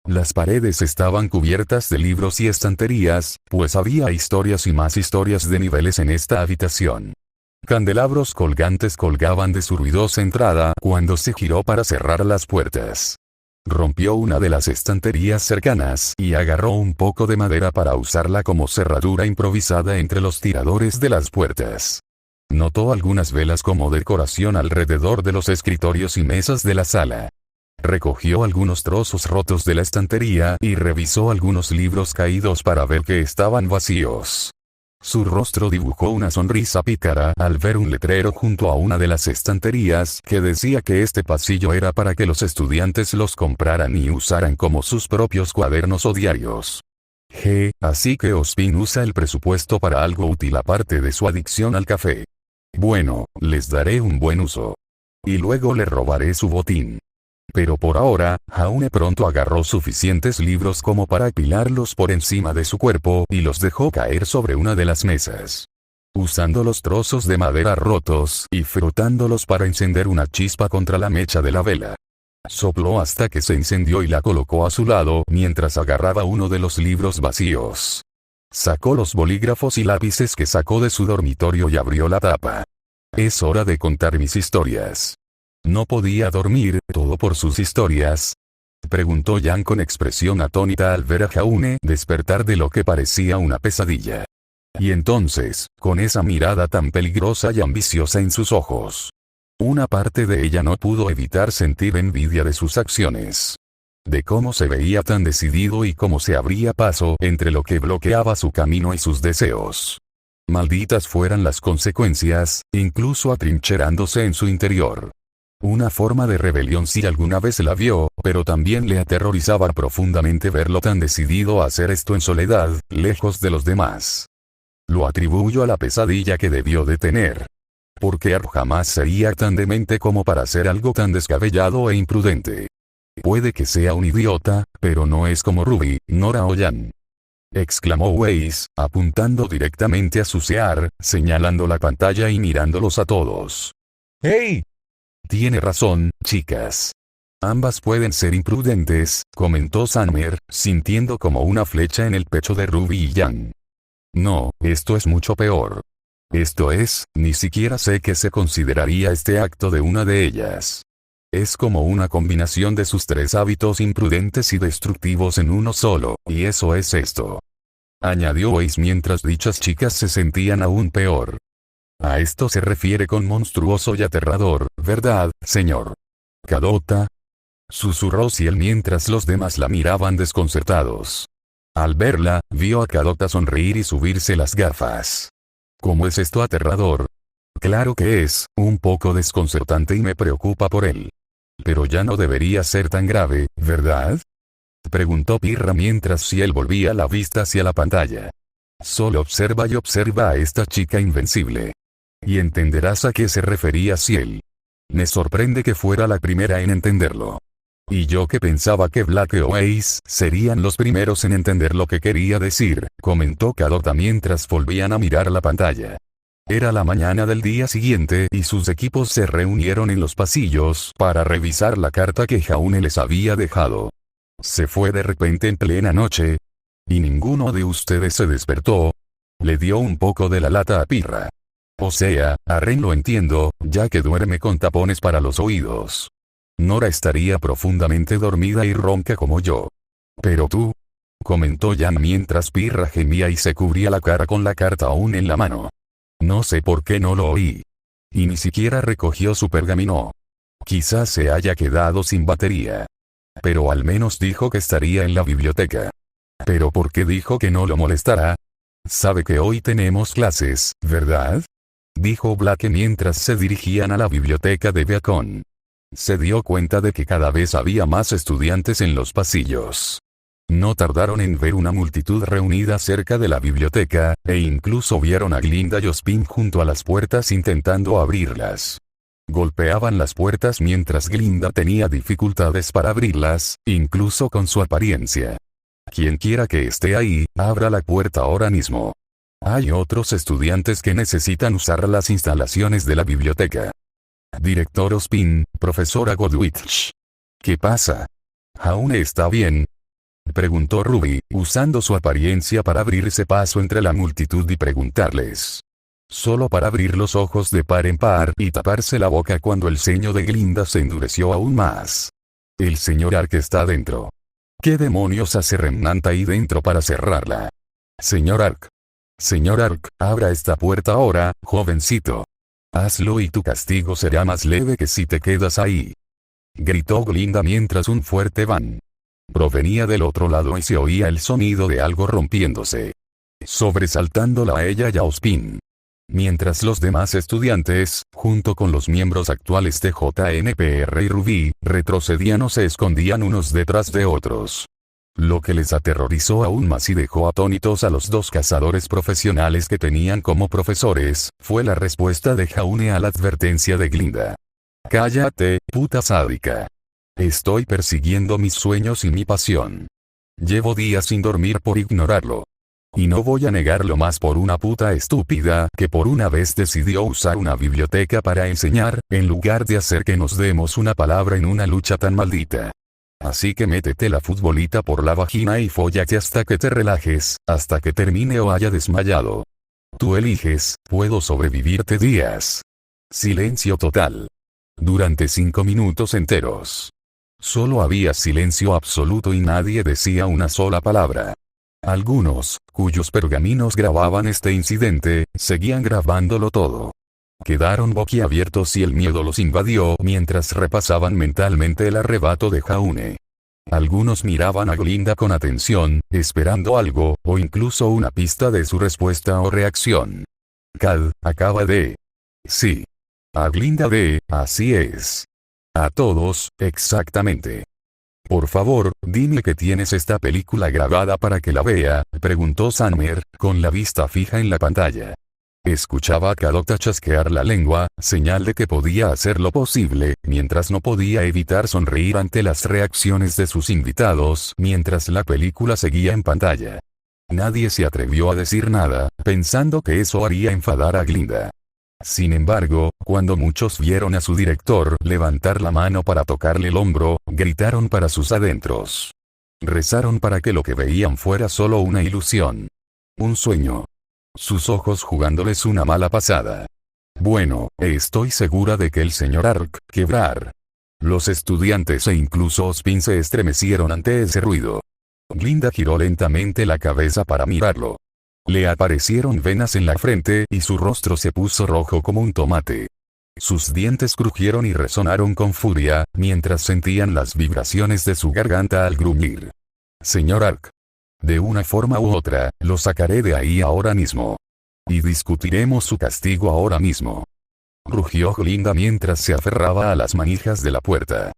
A: Las paredes estaban cubiertas de libros y estanterías, pues había historias y más historias de niveles en esta habitación. Candelabros colgantes colgaban de su ruidosa entrada cuando se giró para cerrar las puertas. Rompió una de las estanterías cercanas y agarró un poco de madera para usarla como cerradura improvisada entre los tiradores de las puertas. Notó algunas velas como decoración alrededor de los escritorios y mesas de la sala. Recogió algunos trozos rotos de la estantería y revisó algunos libros caídos para ver que estaban vacíos. Su rostro dibujó una sonrisa pícara al ver un letrero junto a una de las estanterías que decía que este pasillo era para que los estudiantes los compraran y usaran como sus propios cuadernos o diarios. Así que Ospin usa el presupuesto para algo útil aparte de su adicción al café. Bueno, les daré un buen uso. Y luego le robaré su botín. Pero por ahora, Jaune pronto agarró suficientes libros como para apilarlos por encima de su cuerpo y los dejó caer sobre una de las mesas. usando los trozos de madera rotos y frotándolos para encender una chispa contra la mecha de la vela. Sopló hasta que se encendió y la colocó a su lado mientras agarraba uno de los libros vacíos. Sacó los bolígrafos y lápices que sacó de su dormitorio y abrió la tapa. Es hora de contar mis historias. ¿No podía dormir, todo por sus historias? Preguntó Jan con expresión atónita al ver a Jaune despertar de lo que parecía una pesadilla. Y entonces, con esa mirada tan peligrosa y ambiciosa en sus ojos. Una parte de ella no pudo evitar sentir envidia de sus acciones. De cómo se veía tan decidido y cómo se abría paso entre lo que bloqueaba su camino y sus deseos. Malditas fueran las consecuencias, incluso atrincherándose en su interior. Una forma de rebelión si alguna vez la vio, pero también le aterrorizaba profundamente verlo tan decidido a hacer esto en soledad, lejos de los demás. Lo atribuyo a la pesadilla que debió de tener. Porque Arp jamás sería tan demente como para hacer algo tan descabellado e imprudente. Puede que sea un idiota, pero no es como Ruby, Nora o Jan. Exclamó Weiss, apuntando directamente a su Sear, señalando la pantalla y mirándolos a todos. ¡Hey! Tiene razón, chicas. Ambas pueden ser imprudentes, comentó Summer, sintiendo como una flecha en el pecho de Ruby y Jan. No, esto es mucho peor. Esto es, ni siquiera sé qué se consideraría este acto de una de ellas. Es como una combinación de sus tres hábitos imprudentes y destructivos en uno solo, y eso es esto. Añadió Weiss mientras dichas chicas se sentían aún peor. A esto se refiere con monstruoso y aterrador, ¿verdad, señor? Cadota. Susurró Ciel mientras los demás la miraban desconcertados. Al verla, vio a Cadota sonreír y subirse las gafas. ¿Cómo es esto aterrador? Claro que es, un poco desconcertante y me preocupa por él. Pero ya no debería ser tan grave, ¿verdad? Preguntó Pirra mientras Ciel volvía la vista hacia la pantalla. Solo observa y observa a esta chica invencible. Y entenderás a qué se refería Ciel. Me sorprende que fuera la primera en entenderlo. Y yo que pensaba que Black o Ace serían los primeros en entender lo que quería decir, comentó Cadota mientras volvían a mirar la pantalla. Era la mañana del día siguiente y sus equipos se reunieron en los pasillos para revisar la carta que Jaune les había dejado. Se fue de repente en plena noche. Y ninguno de ustedes se despertó. Le dio un poco de la lata a Pirra. O sea, a Ren lo entiendo, ya que duerme con tapones para los oídos. Nora estaría profundamente dormida y ronca como yo. Pero tú, comentó Jan mientras Pirra gemía y se cubría la cara con la carta aún en la mano. No sé por qué no lo oí. Y ni siquiera recogió su pergamino. Quizás se haya quedado sin batería. Pero al menos dijo que estaría en la biblioteca. ¿Pero por qué dijo que no lo molestará? Sabe que hoy tenemos clases, ¿verdad? Dijo Blake mientras se dirigían a la biblioteca de Beacon. Se dio cuenta de que cada vez había más estudiantes en los pasillos. No tardaron en ver una multitud reunida cerca de la biblioteca, e incluso vieron a Glinda y Ospin junto a las puertas intentando abrirlas. Golpeaban las puertas mientras Glinda tenía dificultades para abrirlas, incluso con su apariencia. Quien quiera que esté ahí, abra la puerta ahora mismo. Hay otros estudiantes que necesitan usar las instalaciones de la biblioteca. Director Ospin, profesora Godwitch. ¿Qué pasa? ¿Jaune está bien? Preguntó Ruby, usando su apariencia para abrirse paso entre la multitud y preguntarles. Solo para abrir los ojos de par en par y taparse la boca cuando el ceño de Glinda se endureció aún más. El señor Ark está dentro. ¿Qué demonios hace Remnant ahí dentro para cerrarla? Señor Ark. Señor Ark, abra esta puerta ahora, jovencito. Hazlo y tu castigo será más leve que si te quedas ahí. Gritó Glinda mientras un fuerte van provenía del otro lado y se oía el sonido de algo rompiéndose, sobresaltándola a ella y a Ospin. Mientras los demás estudiantes, junto con los miembros actuales de JNPR y Ruby, retrocedían o se escondían unos detrás de otros. Lo que les aterrorizó aún más y dejó atónitos a los dos cazadores profesionales que tenían como profesores, fue la respuesta de Jaune a la advertencia de Glinda. Cállate, puta sádica. Estoy persiguiendo mis sueños y mi pasión. Llevo días sin dormir por ignorarlo. Y no voy a negarlo más por una puta estúpida que por una vez decidió usar una biblioteca para enseñar, en lugar de hacer que nos demos una palabra en una lucha tan maldita. Así que métete la futbolita por la vagina y fóllate hasta que te relajes, hasta que termine o haya desmayado. Tú eliges, puedo sobrevivirte días. Silencio total. Durante 5 minutos enteros. Solo había silencio absoluto y nadie decía una sola palabra. Algunos, cuyos pergaminos grababan este incidente, seguían grabándolo todo. Quedaron boquiabiertos y el miedo los invadió mientras repasaban mentalmente el arrebato de Jaune. Algunos miraban a Glinda con atención, esperando algo, o incluso una pista de su respuesta o reacción. Cad, acaba de... Sí. A Glinda de... Así es. A todos, exactamente. Por favor, dime que tienes esta película grabada para que la vea, preguntó Summer, con la vista fija en la pantalla. Escuchaba a Cadocta chasquear la lengua, señal de que podía hacer lo posible, mientras no podía evitar sonreír ante las reacciones de sus invitados mientras la película seguía en pantalla. Nadie se atrevió a decir nada, pensando que eso haría enfadar a Glinda. Sin embargo, cuando muchos vieron a su director levantar la mano para tocarle el hombro, gritaron para sus adentros. Rezaron para que lo que veían fuera solo una ilusión. Un sueño. Sus ojos jugándoles una mala pasada. Bueno, estoy segura de que el señor Ark quebrar. Los estudiantes e incluso Ozpin se estremecieron ante ese ruido. Glinda giró lentamente la cabeza para mirarlo. Le aparecieron venas en la frente y su rostro se puso rojo como un tomate. Sus dientes crujieron y resonaron con furia, mientras sentían las vibraciones de su garganta al gruñir. Señor Ark. De una forma u otra, lo sacaré de ahí ahora mismo. Y discutiremos su castigo ahora mismo. Rugió Glinda mientras se aferraba a las manijas de la puerta.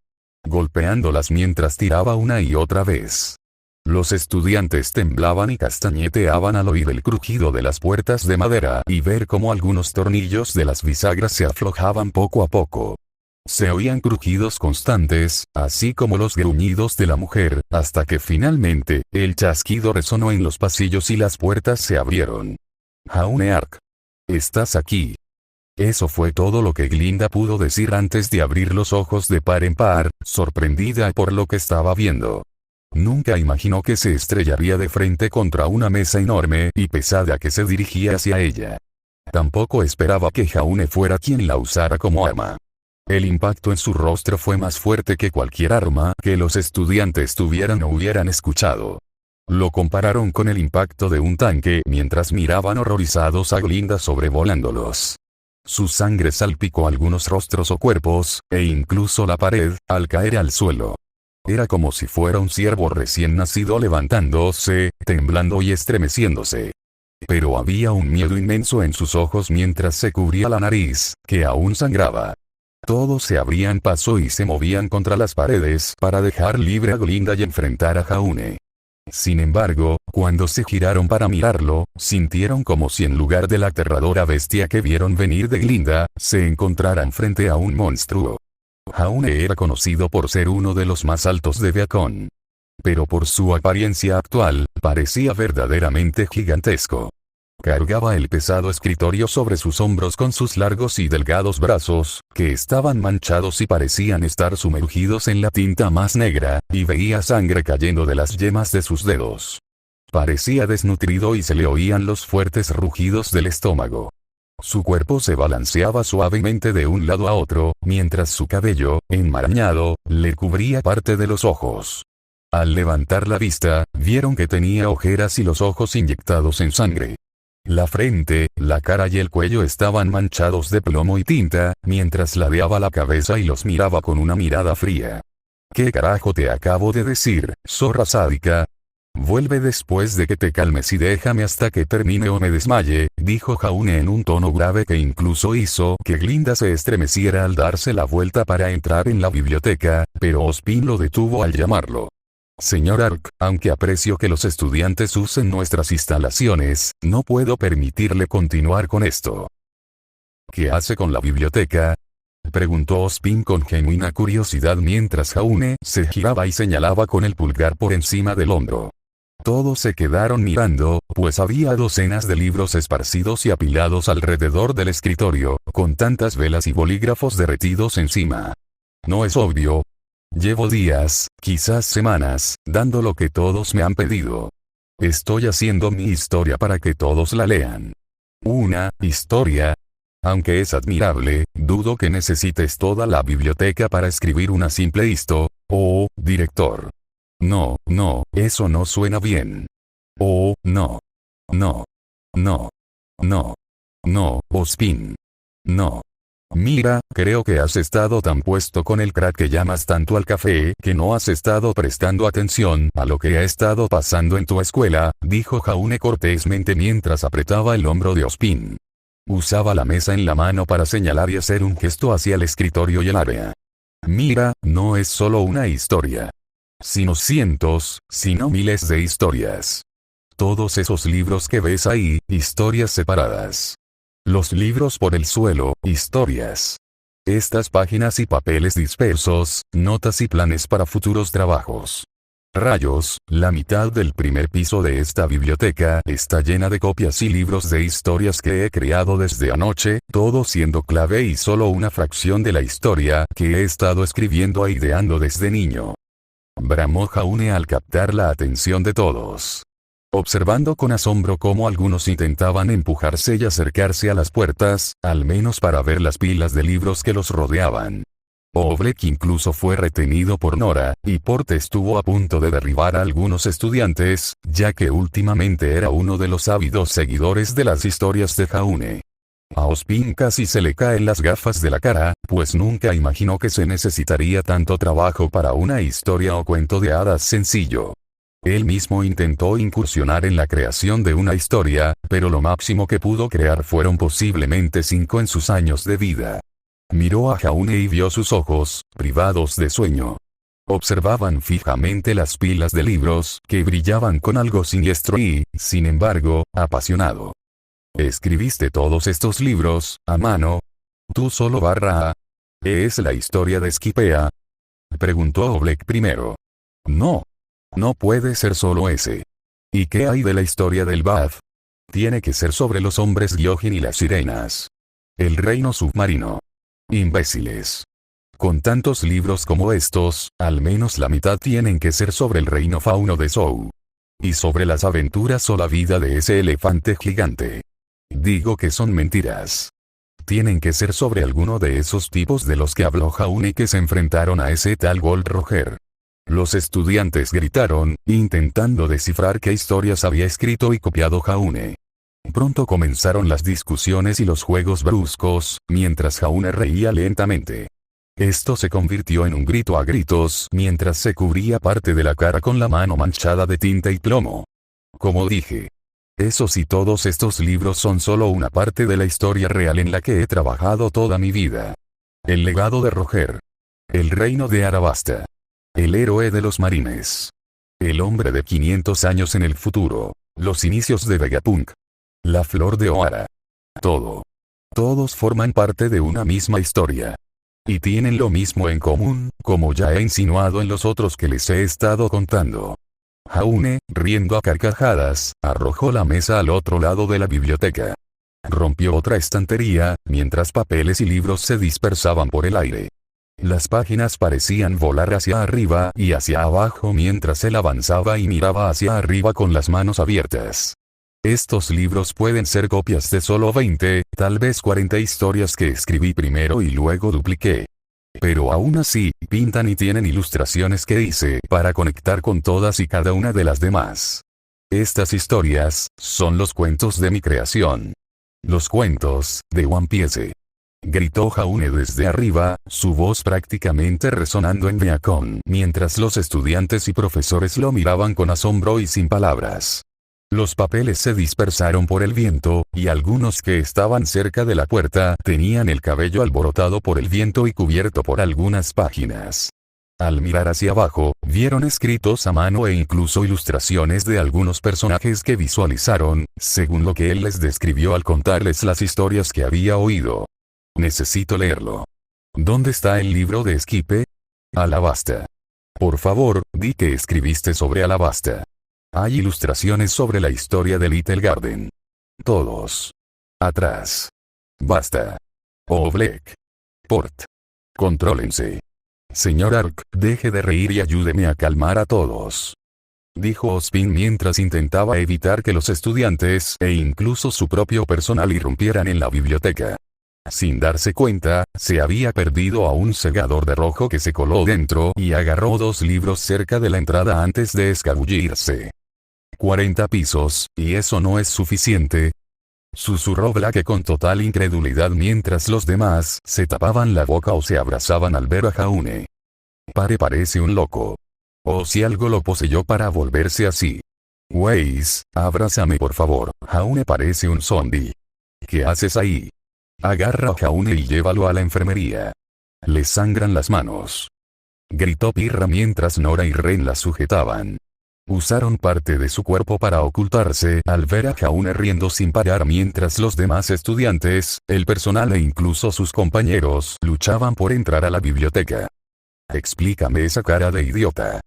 A: Golpeándolas mientras tiraba una y otra vez. Los estudiantes temblaban y castañeteaban al oír el crujido de las puertas de madera y ver cómo algunos tornillos de las bisagras se aflojaban poco a poco. Se oían crujidos constantes, así como los gruñidos de la mujer, hasta que finalmente, el chasquido resonó en los pasillos y las puertas se abrieron. Jaune Ark. ¿Estás aquí? Eso fue todo lo que Glinda pudo decir antes de abrir los ojos de par en par, sorprendida por lo que estaba viendo. Nunca imaginó que se estrellaría de frente contra una mesa enorme y pesada que se dirigía hacia ella. Tampoco esperaba que Jaune fuera quien la usara como arma. El impacto en su rostro fue más fuerte que cualquier arma que los estudiantes tuvieran o hubieran escuchado. Lo compararon con el impacto de un tanque mientras miraban horrorizados a Glinda sobrevolándolos. Su sangre salpicó algunos rostros o cuerpos, e incluso la pared, al caer al suelo. Era como si fuera un ciervo recién nacido levantándose, temblando y estremeciéndose. Pero había un miedo inmenso en sus ojos mientras se cubría la nariz, que aún sangraba. Todos se abrían paso y se movían contra las paredes para dejar libre a Glinda y enfrentar a Jaune. Sin embargo, cuando se giraron para mirarlo, sintieron como si en lugar de la aterradora bestia que vieron venir de Glinda, se encontraran frente a un monstruo. Jaune era conocido por ser uno de los más altos de Beacon. Pero por su apariencia actual, parecía verdaderamente gigantesco. Cargaba el pesado escritorio sobre sus hombros con sus largos y delgados brazos, que estaban manchados y parecían estar sumergidos en la tinta más negra, y veía sangre cayendo de las yemas de sus dedos. Parecía desnutrido y se le oían los fuertes rugidos del estómago. Su cuerpo se balanceaba suavemente de un lado a otro, mientras su cabello, enmarañado, le cubría parte de los ojos. Al levantar la vista, vieron que tenía ojeras y los ojos inyectados en sangre. La frente, la cara y el cuello estaban manchados de plomo y tinta, mientras ladeaba la cabeza y los miraba con una mirada fría. ¿Qué carajo te acabo de decir, zorra sádica? Vuelve después de que te calmes y déjame hasta que termine o me desmaye, dijo Jaune en un tono grave que incluso hizo que Glinda se estremeciera al darse la vuelta para entrar en la biblioteca, pero Ozpin lo detuvo al llamarlo. Señor Ark, aunque aprecio que los estudiantes usen nuestras instalaciones, no puedo permitirle continuar con esto. ¿Qué hace con la biblioteca? Preguntó Ozpin con genuina curiosidad mientras Jaune se giraba y señalaba con el pulgar por encima del hombro. Todos se quedaron mirando, pues había docenas de libros esparcidos y apilados alrededor del escritorio, con tantas velas y bolígrafos derretidos encima. ¿No es obvio? Llevo días, quizás semanas, dando lo que todos me han pedido. Estoy haciendo mi historia para que todos la lean. ¿Una historia? Aunque es admirable, dudo que necesites toda la biblioteca para escribir una simple director. No, eso no suena bien. No. Ospin. No. Mira, creo que has estado tan puesto con el crack que llamas tanto al café que no has estado prestando atención a lo que ha estado pasando en tu escuela, dijo Jaune cortésmente mientras apretaba el hombro de Ospin. Usaba la mesa en la mano para señalar y hacer un gesto hacia el escritorio y el área. Mira, no es solo una historia. Sino cientos, sino miles de historias. Todos esos libros que ves ahí, historias separadas. Los libros por el suelo, historias. Estas páginas y papeles dispersos, notas y planes para futuros trabajos. Rayos, la mitad del primer piso de esta biblioteca está llena de copias y libros de historias que he creado desde anoche, todo siendo clave y solo una fracción de la historia que he estado escribiendo e ideando desde niño. Bramó Jaune al captar la atención de todos. Observando con asombro cómo algunos intentaban empujarse y acercarse a las puertas, al menos para ver las pilas de libros que los rodeaban. Oblek incluso fue retenido por Nora, y Porte estuvo a punto de derribar a algunos estudiantes, ya que últimamente era uno de los ávidos seguidores de las historias de Jaune. A Ospin casi se le caen las gafas de la cara, pues nunca imaginó que se necesitaría tanto trabajo para una historia o cuento de hadas sencillo. Él mismo intentó incursionar en la creación de una historia, pero lo máximo que pudo crear fueron posiblemente 5 en sus años de vida. Miró a Jaune y vio sus ojos, privados de sueño. Observaban fijamente las pilas de libros, que brillaban con algo siniestro y, sin embargo, apasionado. ¿Escribiste todos estos libros, a mano? ¿Tú solo /a? ¿Es la historia de Skypiea? Preguntó Oblek primero. No. No puede ser solo ese. ¿Y qué hay de la historia del Bath? Tiene que ser sobre los hombres Gyojin y las sirenas. El reino submarino. Imbéciles. Con tantos libros como estos, al menos la mitad tienen que ser sobre el reino fauno de Zou. Y sobre las aventuras o la vida de ese elefante gigante. Digo que son mentiras. Tienen que ser sobre alguno de esos tipos de los que habló Jaune que se enfrentaron a ese tal Gold Roger. Los estudiantes gritaron, intentando descifrar qué historias había escrito y copiado Jaune. Pronto comenzaron las discusiones y los juegos bruscos, mientras Jaune reía lentamente. Esto se convirtió en un grito a gritos mientras se cubría parte de la cara con la mano manchada de tinta y plomo. Como dije, esos y todos estos libros son solo una parte de la historia real en la que he trabajado toda mi vida. El legado de Roger. El reino de Arabasta. El héroe de los marines. El hombre de 500 años en el futuro. Los inicios de Vegapunk. La flor de Ohara. Todo. Todos forman parte de una misma historia. Y tienen lo mismo en común, como ya he insinuado en los otros que les he estado contando. Jaune, riendo a carcajadas, arrojó la mesa al otro lado de la biblioteca. Rompió otra estantería, mientras papeles y libros se dispersaban por el aire. Las páginas parecían volar hacia arriba y hacia abajo mientras él avanzaba y miraba hacia arriba con las manos abiertas. Estos libros pueden ser copias de solo 20, tal vez 40 historias que escribí primero y luego dupliqué. Pero aún así, pintan y tienen ilustraciones que hice para conectar con todas y cada una de las demás. Estas historias son los cuentos de mi creación. Los cuentos de One Piece. Gritó Jaune desde arriba, su voz prácticamente resonando en Beacon, mientras los estudiantes y profesores lo miraban con asombro y sin palabras. Los papeles se dispersaron por el viento, y algunos que estaban cerca de la puerta tenían el cabello alborotado por el viento y cubierto por algunas páginas. Al mirar hacia abajo, vieron escritos a mano e incluso ilustraciones de algunos personajes que visualizaron, según lo que él les describió al contarles las historias que había oído. Necesito leerlo. ¿Dónde está el libro de Skype? Alabasta. Por favor, di que escribiste sobre Alabasta. Hay ilustraciones sobre la historia de Little Garden. Todos. Atrás. Basta. Oblek. Port. Contrólense. Señor Ark, deje de reír y ayúdeme a calmar a todos. Dijo Ozpin mientras intentaba evitar que los estudiantes e incluso su propio personal irrumpieran en la biblioteca. Sin darse cuenta, se había perdido a un segador de rojo que se coló dentro y agarró 2 libros cerca de la entrada antes de escabullirse. 40 pisos, ¿y eso no es suficiente?, susurró Blake con total incredulidad mientras los demás se tapaban la boca o se abrazaban al ver a Jaune. Parece un loco. O si algo lo poseyó para volverse así. Weiss, abrázame por favor, Jaune parece un zombie. ¿Qué haces ahí? Agarra a Jaune y llévalo a la enfermería. Le sangran las manos. Gritó Pirra mientras Nora y Ren la sujetaban. Usaron parte de su cuerpo para ocultarse al ver a Jaune riendo sin parar mientras los demás estudiantes, el personal e incluso sus compañeros luchaban por entrar a la biblioteca. Explícame esa cara de idiota.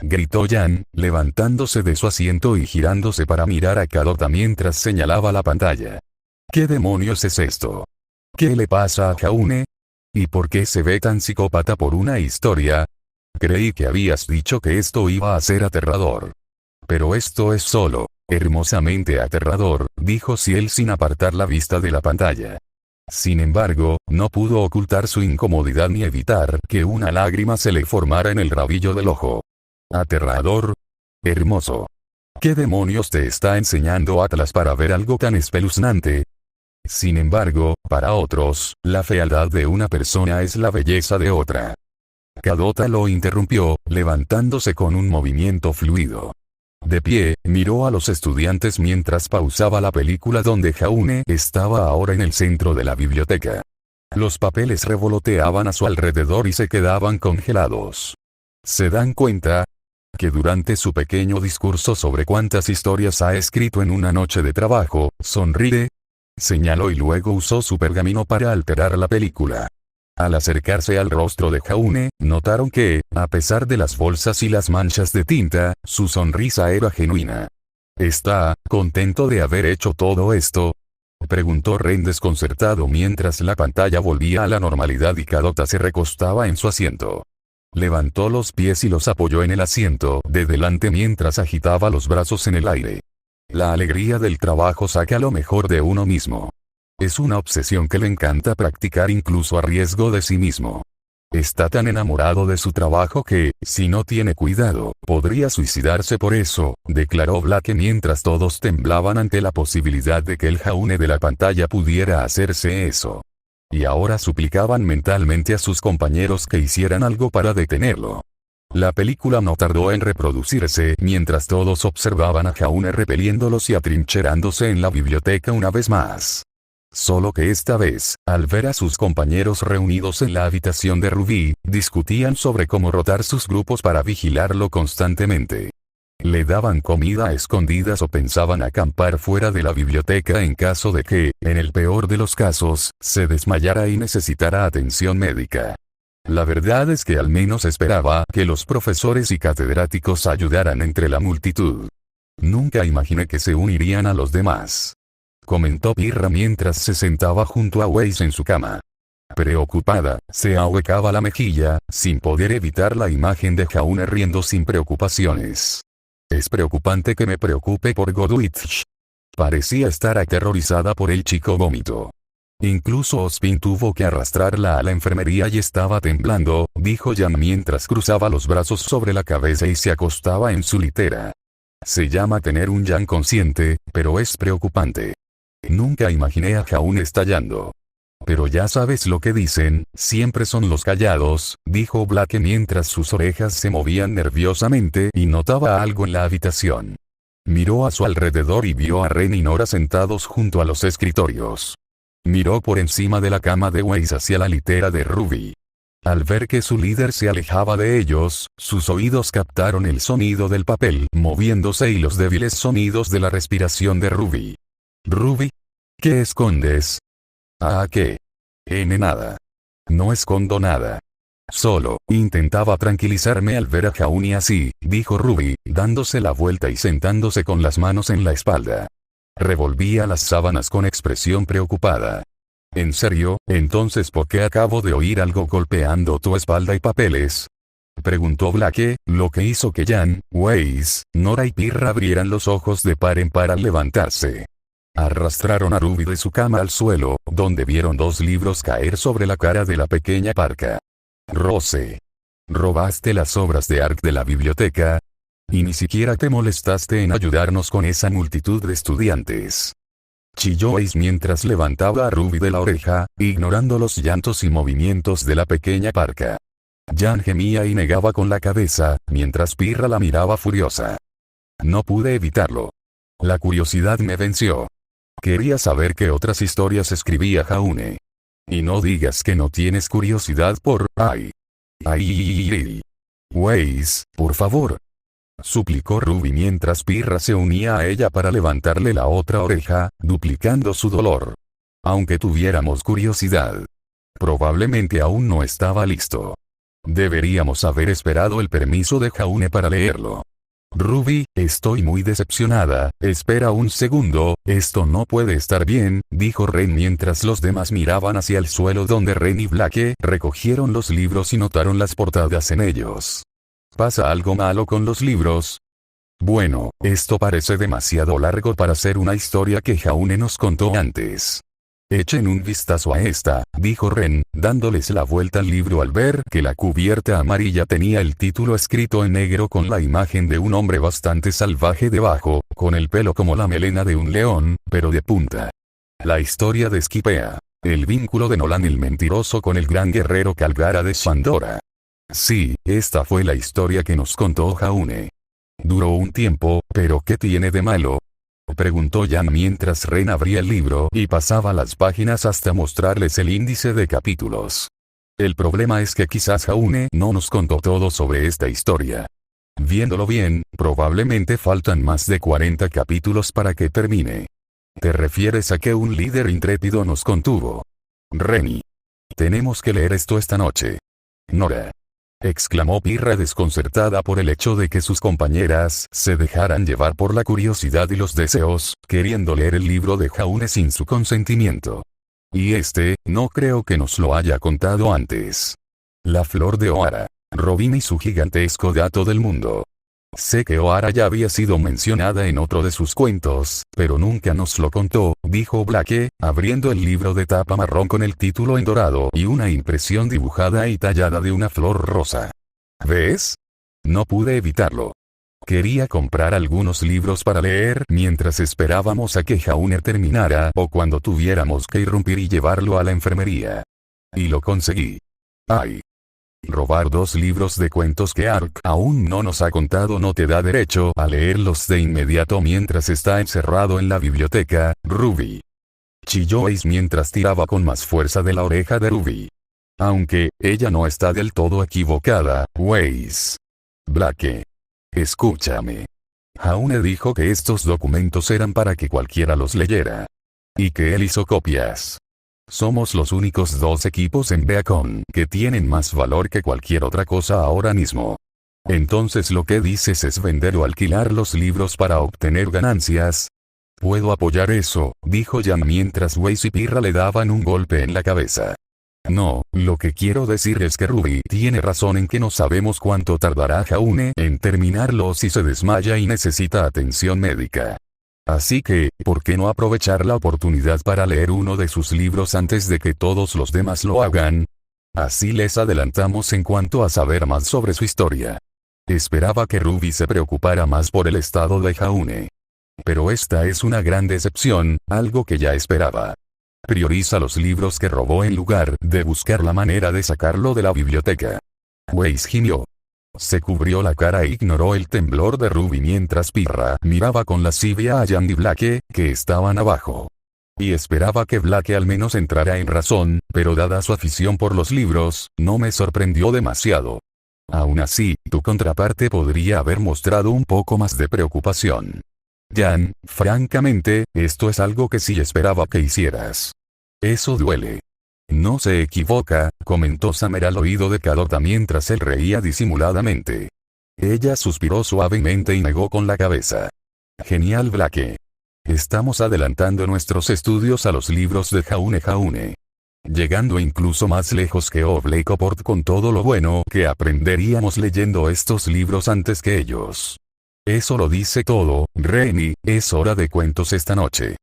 A: Gritó Jan, levantándose de su asiento y girándose para mirar a Kadota mientras señalaba la pantalla. ¿Qué demonios es esto? ¿Qué le pasa a Jaune? ¿Y por qué se ve tan psicópata por una historia? Creí que habías dicho que esto iba a ser aterrador. Pero esto es solo hermosamente aterrador, dijo Ciel sin apartar la vista de la pantalla. Sin embargo, no pudo ocultar su incomodidad ni evitar que una lágrima se le formara en el rabillo del ojo. ¿Aterrador? Hermoso. ¿Qué demonios te está enseñando Atlas para ver algo tan espeluznante? Sin embargo, para otros, la fealdad de una persona es la belleza de otra. Kadota lo interrumpió, levantándose con un movimiento fluido. De pie, miró a los estudiantes mientras pausaba la película donde Jaune estaba ahora en el centro de la biblioteca. Los papeles revoloteaban a su alrededor y se quedaban congelados. ¿Se dan cuenta? Que durante su pequeño discurso sobre cuántas historias ha escrito en una noche de trabajo, sonríe, señaló y luego usó su pergamino para alterar la película. Al acercarse al rostro de Jaune, notaron que, a pesar de las bolsas y las manchas de tinta, su sonrisa era genuina. ¿Está contento de haber hecho todo esto?, preguntó Ren desconcertado mientras la pantalla volvía a la normalidad y Kadota se recostaba en su asiento. Levantó los pies y los apoyó en el asiento de delante mientras agitaba los brazos en el aire. La alegría del trabajo saca lo mejor de uno mismo. Es una obsesión que le encanta practicar incluso a riesgo de sí mismo. Está tan enamorado de su trabajo que, si no tiene cuidado, podría suicidarse por eso, declaró Blake mientras todos temblaban ante la posibilidad de que el Jaune de la pantalla pudiera hacerse eso. Y ahora suplicaban mentalmente a sus compañeros que hicieran algo para detenerlo. La película no tardó en reproducirse mientras todos observaban a Jaune repeliéndolos y atrincherándose en la biblioteca una vez más. Solo que esta vez, al ver a sus compañeros reunidos en la habitación de Ruby, discutían sobre cómo rotar sus grupos para vigilarlo constantemente. Le daban comida a escondidas o pensaban acampar fuera de la biblioteca en caso de que, en el peor de los casos, se desmayara y necesitara atención médica. La verdad es que al menos esperaba que los profesores y catedráticos ayudaran entre la multitud. Nunca imaginé que se unirían a los demás, comentó Pirra mientras se sentaba junto a Weiss en su cama. Preocupada, se ahuecaba la mejilla, sin poder evitar la imagen de Jaune riendo sin preocupaciones. Es preocupante que me preocupe por Godwitch. Parecía estar aterrorizada por el chico vómito. Incluso Ozpin tuvo que arrastrarla a la enfermería y estaba temblando, dijo Jan mientras cruzaba los brazos sobre la cabeza y se acostaba en su litera. Se llama tener un Jan consciente, pero es preocupante. Nunca imaginé a Jaune estallando. Pero ya sabes lo que dicen, siempre son los callados, dijo Blake mientras sus orejas se movían nerviosamente y notaba algo en la habitación. Miró a su alrededor y vio a Ren y Nora sentados junto a los escritorios. Miró por encima de la cama de Weiss hacia la litera de Ruby. Al ver que su líder se alejaba de ellos, sus oídos captaron el sonido del papel moviéndose y los débiles sonidos de la respiración de Ruby. «Ruby, ¿qué escondes?» «¿Ah, qué?» «Nada. No escondo nada». Solo intentaba tranquilizarme al ver a Jaune así, dijo Ruby, dándose la vuelta y sentándose con las manos en la espalda. Revolvía las sábanas con expresión preocupada. ¿En serio? Entonces ¿por qué acabo de oír algo golpeando tu espalda y papeles? Preguntó Blake, lo que hizo que Jan, Weiss, Nora y Pirra abrieran los ojos de par en par al levantarse. Arrastraron a Ruby de su cama al suelo, donde vieron 2 libros caer sobre la cara de la pequeña parca. Rose. ¿Robaste las obras de Ark de la biblioteca? Y ni siquiera te molestaste en ayudarnos con esa multitud de estudiantes. Chilló Weiss mientras levantaba a Ruby de la oreja, ignorando los llantos y movimientos de la pequeña parca. Jan gemía y negaba con la cabeza, mientras Pirra la miraba furiosa. No pude evitarlo. La curiosidad me venció. Quería saber qué otras historias escribía Jaune. Y no digas que no tienes curiosidad por... ¡Ay! Weiss, por favor. Suplicó Ruby mientras Pirra se unía a ella para levantarle la otra oreja, duplicando su dolor. Aunque tuviéramos curiosidad. Probablemente aún no estaba listo. Deberíamos haber esperado el permiso de Jaune para leerlo. Ruby, estoy muy decepcionada, espera un segundo, esto no puede estar bien, dijo Ren mientras los demás miraban hacia el suelo donde Ren y Blake recogieron los libros y notaron las portadas en ellos. ¿Pasa algo malo con los libros? Bueno, esto parece demasiado largo para ser una historia que Jaune nos contó antes. Echen un vistazo a esta, dijo Ren, dándoles la vuelta al libro al ver que la cubierta amarilla tenía el título escrito en negro con la imagen de un hombre bastante salvaje debajo, con el pelo como la melena de un león, pero de punta. La historia de Skypiea. El vínculo de Nolan el mentiroso con el gran guerrero Calgara de Shandora. Sí, esta fue la historia que nos contó Jaune. Duró un tiempo, pero ¿qué tiene de malo? Preguntó Jan mientras Ren abría el libro y pasaba las páginas hasta mostrarles el índice de capítulos. El problema es que quizás Jaune no nos contó todo sobre esta historia. Viéndolo bien, probablemente faltan más de 40 capítulos para que termine. ¿Te refieres a que un líder intrépido nos contuvo? Reni. Tenemos que leer esto esta noche. Nora. Exclamó Pirra desconcertada por el hecho de que sus compañeras se dejaran llevar por la curiosidad y los deseos, queriendo leer el libro de Jaune sin su consentimiento. Y no creo que nos lo haya contado antes. La flor de Ohara. Robin y su gigantesco dato del mundo. Sé que Ohara ya había sido mencionada en otro de sus cuentos, pero nunca nos lo contó, dijo Blake, abriendo el libro de tapa marrón con el título en dorado y una impresión dibujada y tallada de una flor rosa. ¿Ves? No pude evitarlo. Quería comprar algunos libros para leer mientras esperábamos a que Jaune terminara o cuando tuviéramos que irrumpir y llevarlo a la enfermería. Y lo conseguí. ¡Ay! Robar 2 libros de cuentos que Ark aún no nos ha contado no te da derecho a leerlos de inmediato mientras está encerrado en la biblioteca, Ruby. Chilló Weiss mientras tiraba con más fuerza de la oreja de Ruby. Aunque, ella no está del todo equivocada, Weiss. Blake. Escúchame. Jaune dijo que estos documentos eran para que cualquiera los leyera. Y que él hizo copias. Somos los únicos 2 equipos en Beacon que tienen más valor que cualquier otra cosa ahora mismo. Entonces lo que dices es vender o alquilar los libros para obtener ganancias. Puedo apoyar eso, dijo Jan mientras Weiss y Pirra le daban un golpe en la cabeza. No, lo que quiero decir es que Ruby tiene razón en que no sabemos cuánto tardará Jaune en terminarlo si se desmaya y necesita atención médica. Así que, ¿por qué no aprovechar la oportunidad para leer uno de sus libros antes de que todos los demás lo hagan? Así les adelantamos en cuanto a saber más sobre su historia. Esperaba que Ruby se preocupara más por el estado de Jaune. Pero esta es una gran decepción, algo que ya esperaba. Prioriza los libros que robó en lugar de buscar la manera de sacarlo de la biblioteca. Weiss gimió. Se cubrió la cara e ignoró el temblor de Ruby mientras Pirra miraba con lascivia a Jan y Blake, que estaban abajo. Y esperaba que Blake al menos entrara en razón, pero dada su afición por los libros, no me sorprendió demasiado. Aún así, tu contraparte podría haber mostrado un poco más de preocupación. Jan, francamente, esto es algo que sí esperaba que hicieras. Eso duele. No se equivoca, comentó Summer al oído de Carlota mientras él reía disimuladamente. Ella suspiró suavemente y negó con la cabeza. Genial, Blake. Estamos adelantando nuestros estudios a los libros de Jaune Jaune. Llegando incluso más lejos que Oblakeport con todo lo bueno que aprenderíamos leyendo estos libros antes que ellos. Eso lo dice todo, Rennie, es hora de cuentos esta noche.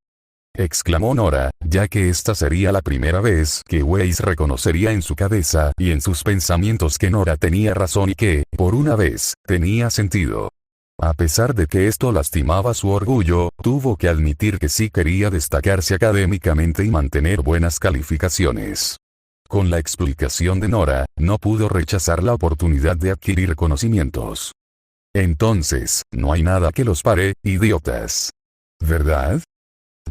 A: Exclamó Nora, ya que esta sería la primera vez que Weiss reconocería en su cabeza y en sus pensamientos que Nora tenía razón y que, por una vez, tenía sentido. A pesar de que esto lastimaba su orgullo, tuvo que admitir que sí quería destacarse académicamente y mantener buenas calificaciones. Con la explicación de Nora, no pudo rechazar la oportunidad de adquirir conocimientos. Entonces, no hay nada que los pare, idiotas. ¿Verdad?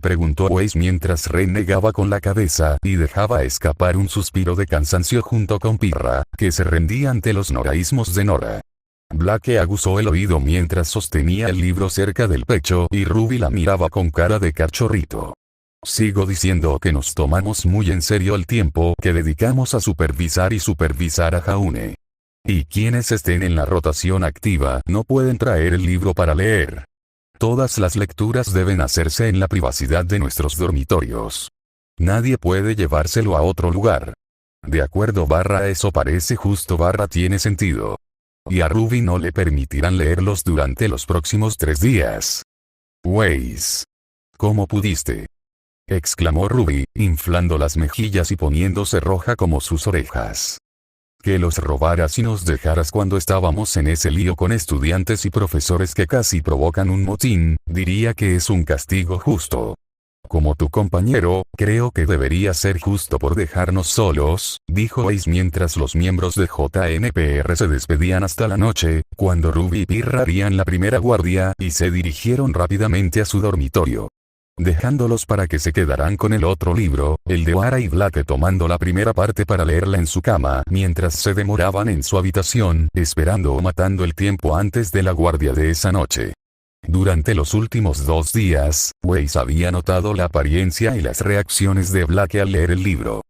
A: Preguntó Weiss mientras Ren negaba con la cabeza y dejaba escapar un suspiro de cansancio junto con Pirra, que se rendía ante los noraísmos de Nora. Blake aguzó el oído mientras sostenía el libro cerca del pecho y Ruby la miraba con cara de cachorrito. Sigo diciendo que nos tomamos muy en serio el tiempo que dedicamos a supervisar y supervisar a Jaune. Y quienes estén en la rotación activa no pueden traer el libro para leer. Todas las lecturas deben hacerse en la privacidad de nuestros dormitorios. Nadie puede llevárselo a otro lugar. De acuerdo / eso parece justo / tiene sentido. Y a Ruby no le permitirán leerlos durante los próximos 3 días. Weiss. ¿Cómo pudiste? Exclamó Ruby, inflando las mejillas y poniéndose roja como sus orejas. Que los robaras y nos dejaras cuando estábamos en ese lío con estudiantes y profesores que casi provocan un motín, diría que es un castigo justo. Como tu compañero, creo que debería ser justo por dejarnos solos, dijo Weiss mientras los miembros de JNPR se despedían hasta la noche, cuando Ruby y Pirra harían la primera guardia y se dirigieron rápidamente a su dormitorio. Dejándolos para que se quedaran con el otro libro, el de O'Hara y Blake tomando la primera parte para leerla en su cama mientras se demoraban en su habitación, esperando o matando el tiempo antes de la guardia de esa noche. Durante los últimos 2 días, Weiss había notado la apariencia y las reacciones de Blake al leer el libro.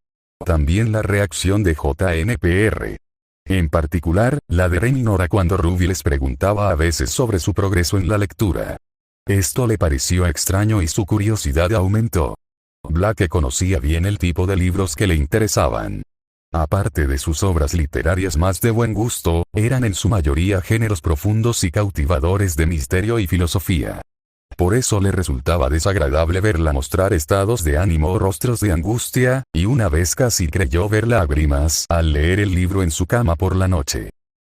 A: También la reacción de JNPR. En particular, la de Ren y Nora cuando Ruby les preguntaba a veces sobre su progreso en la lectura. Esto le pareció extraño y su curiosidad aumentó. Blake conocía bien el tipo de libros que le interesaban. Aparte de sus obras literarias más de buen gusto, eran en su mayoría géneros profundos y cautivadores de misterio y filosofía. Por eso le resultaba desagradable verla mostrar estados de ánimo o rostros de angustia, y una vez casi creyó ver lágrimas al leer el libro en su cama por la noche.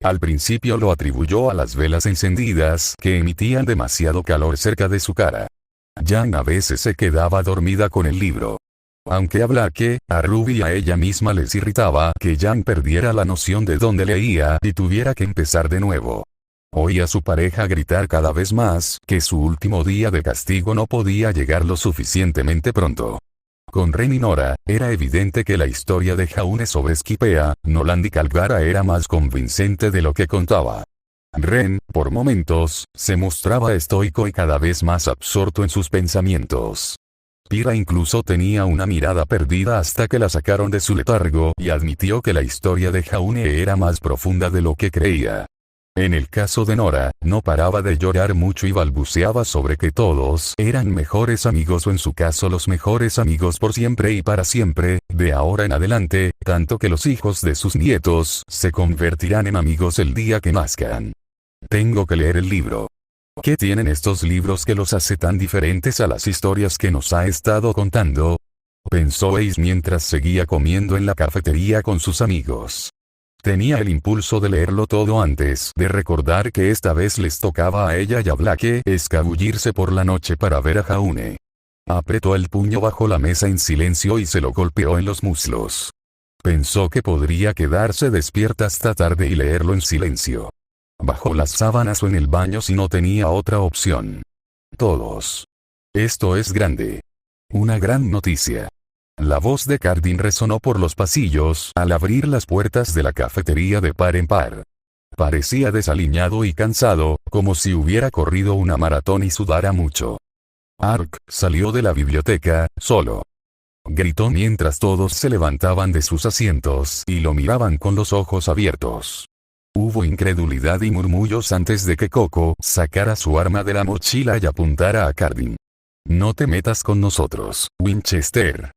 A: Al principio lo atribuyó a las velas encendidas que emitían demasiado calor cerca de su cara. Jan a veces se quedaba dormida con el libro. Aunque a Blake, a Ruby y a ella misma les irritaba que Jan perdiera la noción de dónde leía y tuviera que empezar de nuevo. Oía a su pareja gritar cada vez más que su último día de castigo no podía llegar lo suficientemente pronto. Con Ren y Nora, era evidente que la historia de Jaune sobre Skypiea, Noland y Calgara era más convincente de lo que contaba. Ren, por momentos, se mostraba estoico y cada vez más absorto en sus pensamientos. Pirra incluso tenía una mirada perdida hasta que la sacaron de su letargo y admitió que la historia de Jaune era más profunda de lo que creía. En el caso de Nora, no paraba de llorar mucho y balbuceaba sobre que todos eran mejores amigos o en su caso los mejores amigos por siempre y para siempre, de ahora en adelante, tanto que los hijos de sus nietos se convertirán en amigos el día que nazcan. Tengo que leer el libro. ¿Qué tienen estos libros que los hace tan diferentes a las historias que nos ha estado contando? Pensó Ace mientras seguía comiendo en la cafetería con sus amigos. Tenía el impulso de leerlo todo antes de recordar que esta vez les tocaba a ella y a Blake escabullirse por la noche para ver a Jaune. Apretó el puño bajo la mesa en silencio y se lo golpeó en los muslos. Pensó que podría quedarse despierta hasta tarde y leerlo en silencio. Bajo las sábanas o en el baño si no tenía otra opción. Todos. Esto es grande. Una gran noticia. La voz de Cardin resonó por los pasillos al abrir las puertas de la cafetería de par en par. Parecía desaliñado y cansado, como si hubiera corrido una maratón y sudara mucho. Ark salió de la biblioteca, solo. gritó mientras todos se levantaban de sus asientos y lo miraban con los ojos abiertos. Hubo incredulidad y murmullos antes de que Coco sacara su arma de la mochila y apuntara a Cardin. No te metas con nosotros, Winchester.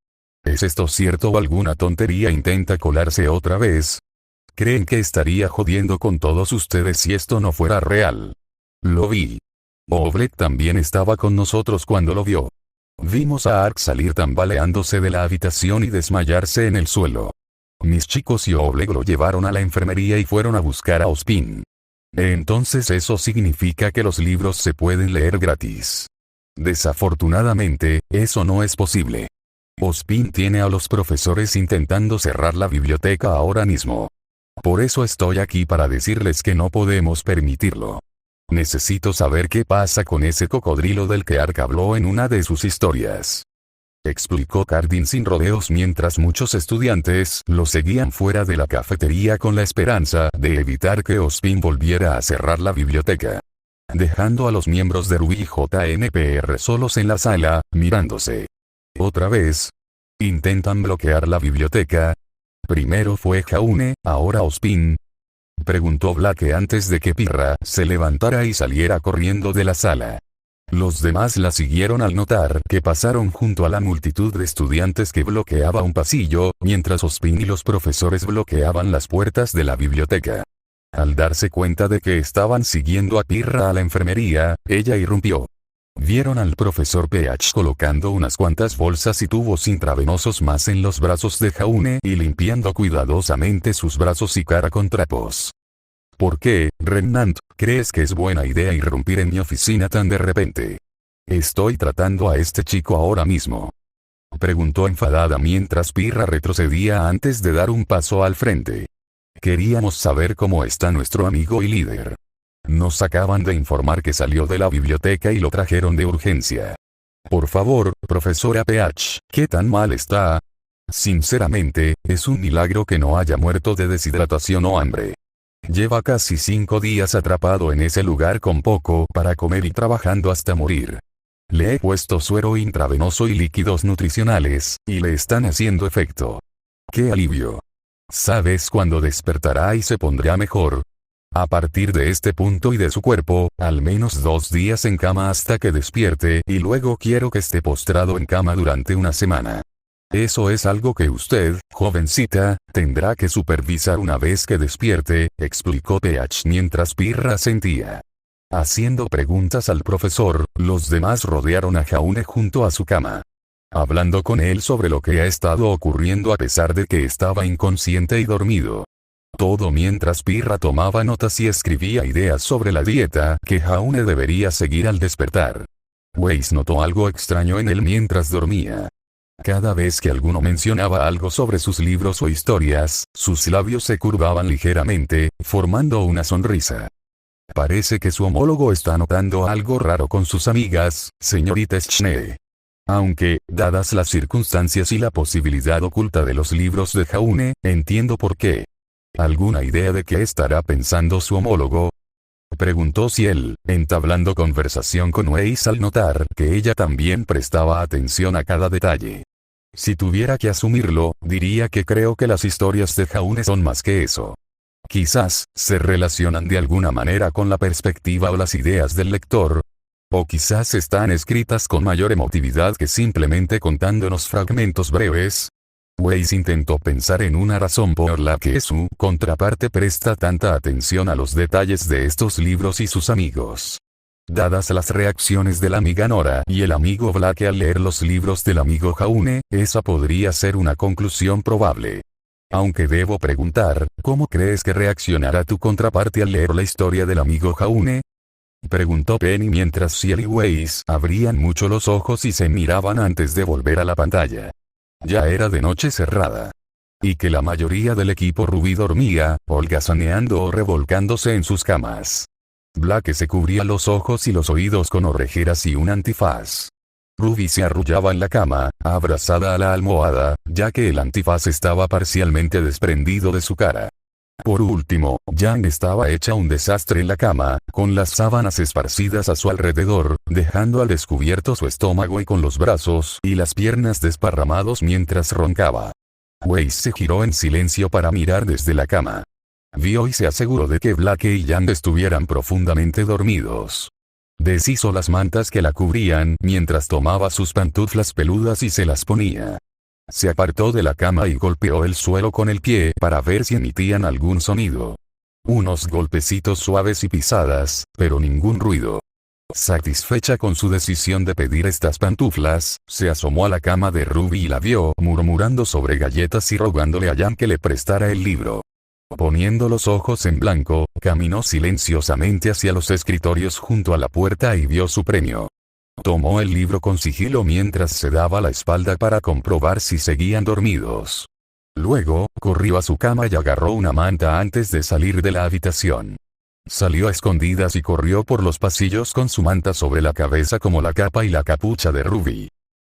A: ¿Es esto cierto o alguna tontería intenta colarse otra vez? ¿Creen que estaría jodiendo con todos ustedes si esto no fuera real? Lo vi. Oblek también estaba con nosotros cuando lo vio. Vimos a Ark salir tambaleándose de la habitación y desmayarse en el suelo. Mis chicos y Oblek lo llevaron a la enfermería y fueron a buscar a Ospin. Entonces eso significa que los libros se pueden leer gratis. Desafortunadamente, eso no es posible. Ospin tiene a los profesores intentando cerrar la biblioteca ahora mismo. Por eso estoy aquí para decirles que no podemos permitirlo. Necesito saber qué pasa con ese cocodrilo del que Ark habló en una de sus historias. Explicó Cardin sin rodeos mientras muchos estudiantes lo seguían fuera de la cafetería con la esperanza de evitar que Ospin volviera a cerrar la biblioteca. Dejando a los miembros de RUI y JNPR solos en la sala, mirándose. Otra vez. ¿Intentan bloquear la biblioteca? Primero fue Jaune, ahora Ospin. Preguntó Blake antes de que Pirra se levantara y saliera corriendo de la sala. Los demás la siguieron al notar que pasaron junto a la multitud de estudiantes que bloqueaba un pasillo, mientras Ospin y los profesores bloqueaban las puertas de la biblioteca. Al darse cuenta de que estaban siguiendo a Pirra a la enfermería, ella irrumpió. Vieron al profesor Peach colocando unas cuantas bolsas y tubos intravenosos más en los brazos de Jaune y limpiando cuidadosamente sus brazos y cara con trapos. ¿Por qué, Remnant, crees que es buena idea irrumpir en mi oficina tan de repente? Estoy tratando a este chico ahora mismo. Preguntó enfadada mientras Pirra retrocedía antes de dar un paso al frente. Queríamos saber cómo está nuestro amigo y líder. Nos acaban de informar que salió de la biblioteca y lo trajeron de urgencia. Por favor, profesora Peach, ¿qué tan mal está? Sinceramente, es un milagro que no haya muerto de deshidratación o hambre. Lleva casi 5 días atrapado en ese lugar con poco para comer y trabajando hasta morir. Le he puesto suero intravenoso y líquidos nutricionales, y le están haciendo efecto. ¡Qué alivio! ¿Sabes cuándo despertará y se pondrá mejor? A partir de este punto y de su cuerpo, al menos 2 días en cama hasta que despierte y luego quiero que esté postrado en cama durante una semana. Eso es algo que usted, jovencita, tendrá que supervisar una vez que despierte, explicó Peach mientras Pirra asentía. Haciendo preguntas al profesor, los demás rodearon a Jaune junto a su cama. Hablando con él sobre lo que ha estado ocurriendo a pesar de que estaba inconsciente y dormido. Todo mientras Pirra tomaba notas y escribía ideas sobre la dieta que Jaune debería seguir al despertar. Weiss notó algo extraño en él mientras dormía. Cada vez que alguno mencionaba algo sobre sus libros o historias, sus labios se curvaban ligeramente, formando una sonrisa. Parece que su homólogo está notando algo raro con sus amigas, señorita Schnee. Aunque, dadas las circunstancias y la posibilidad oculta de los libros de Jaune, entiendo por qué. ¿Alguna idea de qué estará pensando su homólogo? Preguntó Ciel, entablando conversación con Weiss al notar que ella también prestaba atención a cada detalle. Si tuviera que asumirlo, diría que creo que las historias de Jaune son más que eso. Quizás, se relacionan de alguna manera con la perspectiva o las ideas del lector. O quizás están escritas con mayor emotividad que simplemente contándonos fragmentos breves. Weiss intentó pensar en una razón por la que su contraparte presta tanta atención a los detalles de estos libros y sus amigos. Dadas las reacciones de la amiga Nora y el amigo Blake al leer los libros del amigo Jaune, esa podría ser una conclusión probable. Aunque debo preguntar, ¿cómo crees que reaccionará tu contraparte al leer la historia del amigo Jaune? Preguntó Penny mientras Ciel y Weiss abrían mucho los ojos y se miraban antes de volver a la pantalla. Ya era de noche cerrada. Y que la mayoría del equipo Ruby dormía, holgazaneando o revolcándose en sus camas. Blake se cubría los ojos y los oídos con orejeras y un antifaz. Ruby se arrullaba en la cama, abrazada a la almohada, ya que el antifaz estaba parcialmente desprendido de su cara. Por último, Yang estaba hecha un desastre en la cama, con las sábanas esparcidas a su alrededor, dejando al descubierto su estómago y con los brazos y las piernas desparramados mientras roncaba. Wei se giró en silencio para mirar desde la cama. Vio y se aseguró de que Blake y Yang estuvieran profundamente dormidos. Deshizo las mantas que la cubrían mientras tomaba sus pantuflas peludas y se las ponía. Se apartó de la cama y golpeó el suelo con el pie para ver si emitían algún sonido. Unos golpecitos suaves y pisadas, pero ningún ruido. Satisfecha con su decisión de pedir estas pantuflas, se asomó a la cama de Ruby y la vio murmurando sobre galletas y rogándole a Yang que le prestara el libro. Poniendo los ojos en blanco, caminó silenciosamente hacia los escritorios junto a la puerta y vio su premio. Tomó el libro con sigilo mientras se daba la espalda para comprobar si seguían dormidos. Luego, corrió a su cama y agarró una manta antes de salir de la habitación. Salió a escondidas y corrió por los pasillos con su manta sobre la cabeza como la capa y la capucha de Ruby.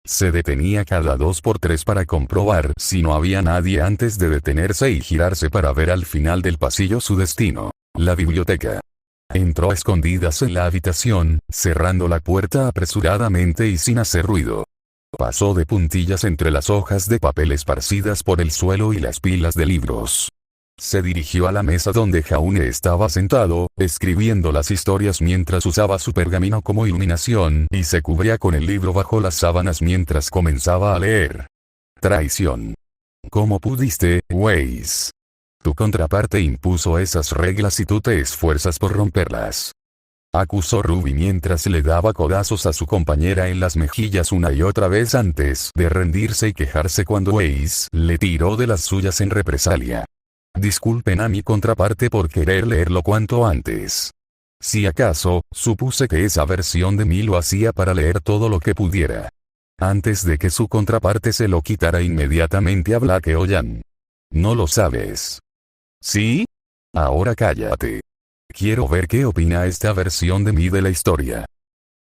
A: Se detenía cada 2 por 3 para comprobar si no había nadie antes de detenerse y girarse para ver al final del pasillo su destino, la biblioteca. Entró a escondidas en la habitación, cerrando la puerta apresuradamente y sin hacer ruido. Pasó de puntillas entre las hojas de papel esparcidas por el suelo y las pilas de libros. Se dirigió a la mesa donde Jaune estaba sentado, escribiendo las historias mientras usaba su pergamino como iluminación y se cubría con el libro bajo las sábanas mientras comenzaba a leer. Traición. ¿Cómo pudiste, Weiss? Tu contraparte impuso esas reglas y tú te esfuerzas por romperlas. Acusó Ruby mientras le daba codazos a su compañera en las mejillas una y otra vez antes de rendirse y quejarse cuando Weiss le tiró de las suyas en represalia. Disculpen a mi contraparte por querer leerlo cuanto antes. Si acaso, supuse que esa versión de mí lo hacía para leer todo lo que pudiera. Antes de que su contraparte se lo quitara inmediatamente a Blake o Yang. ¿No lo sabes? ¿Sí? Ahora cállate. Quiero ver qué opina esta versión de mí de la historia.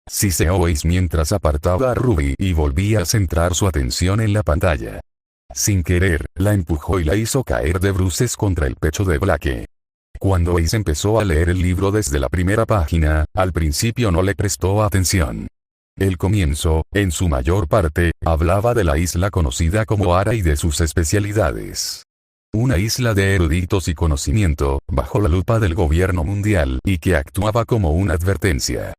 A: Siseó Weiss mientras apartaba a Ruby y volvía a centrar su atención en la pantalla. Sin querer, la empujó y la hizo caer de bruces contra el pecho de Blake. Cuando Weiss empezó a leer el libro desde la primera página, al principio no le prestó atención. El comienzo, en su mayor parte, hablaba de la isla conocida como Ara y de sus especialidades. Una isla de eruditos y conocimiento, bajo la lupa del gobierno mundial, y que actuaba como una advertencia.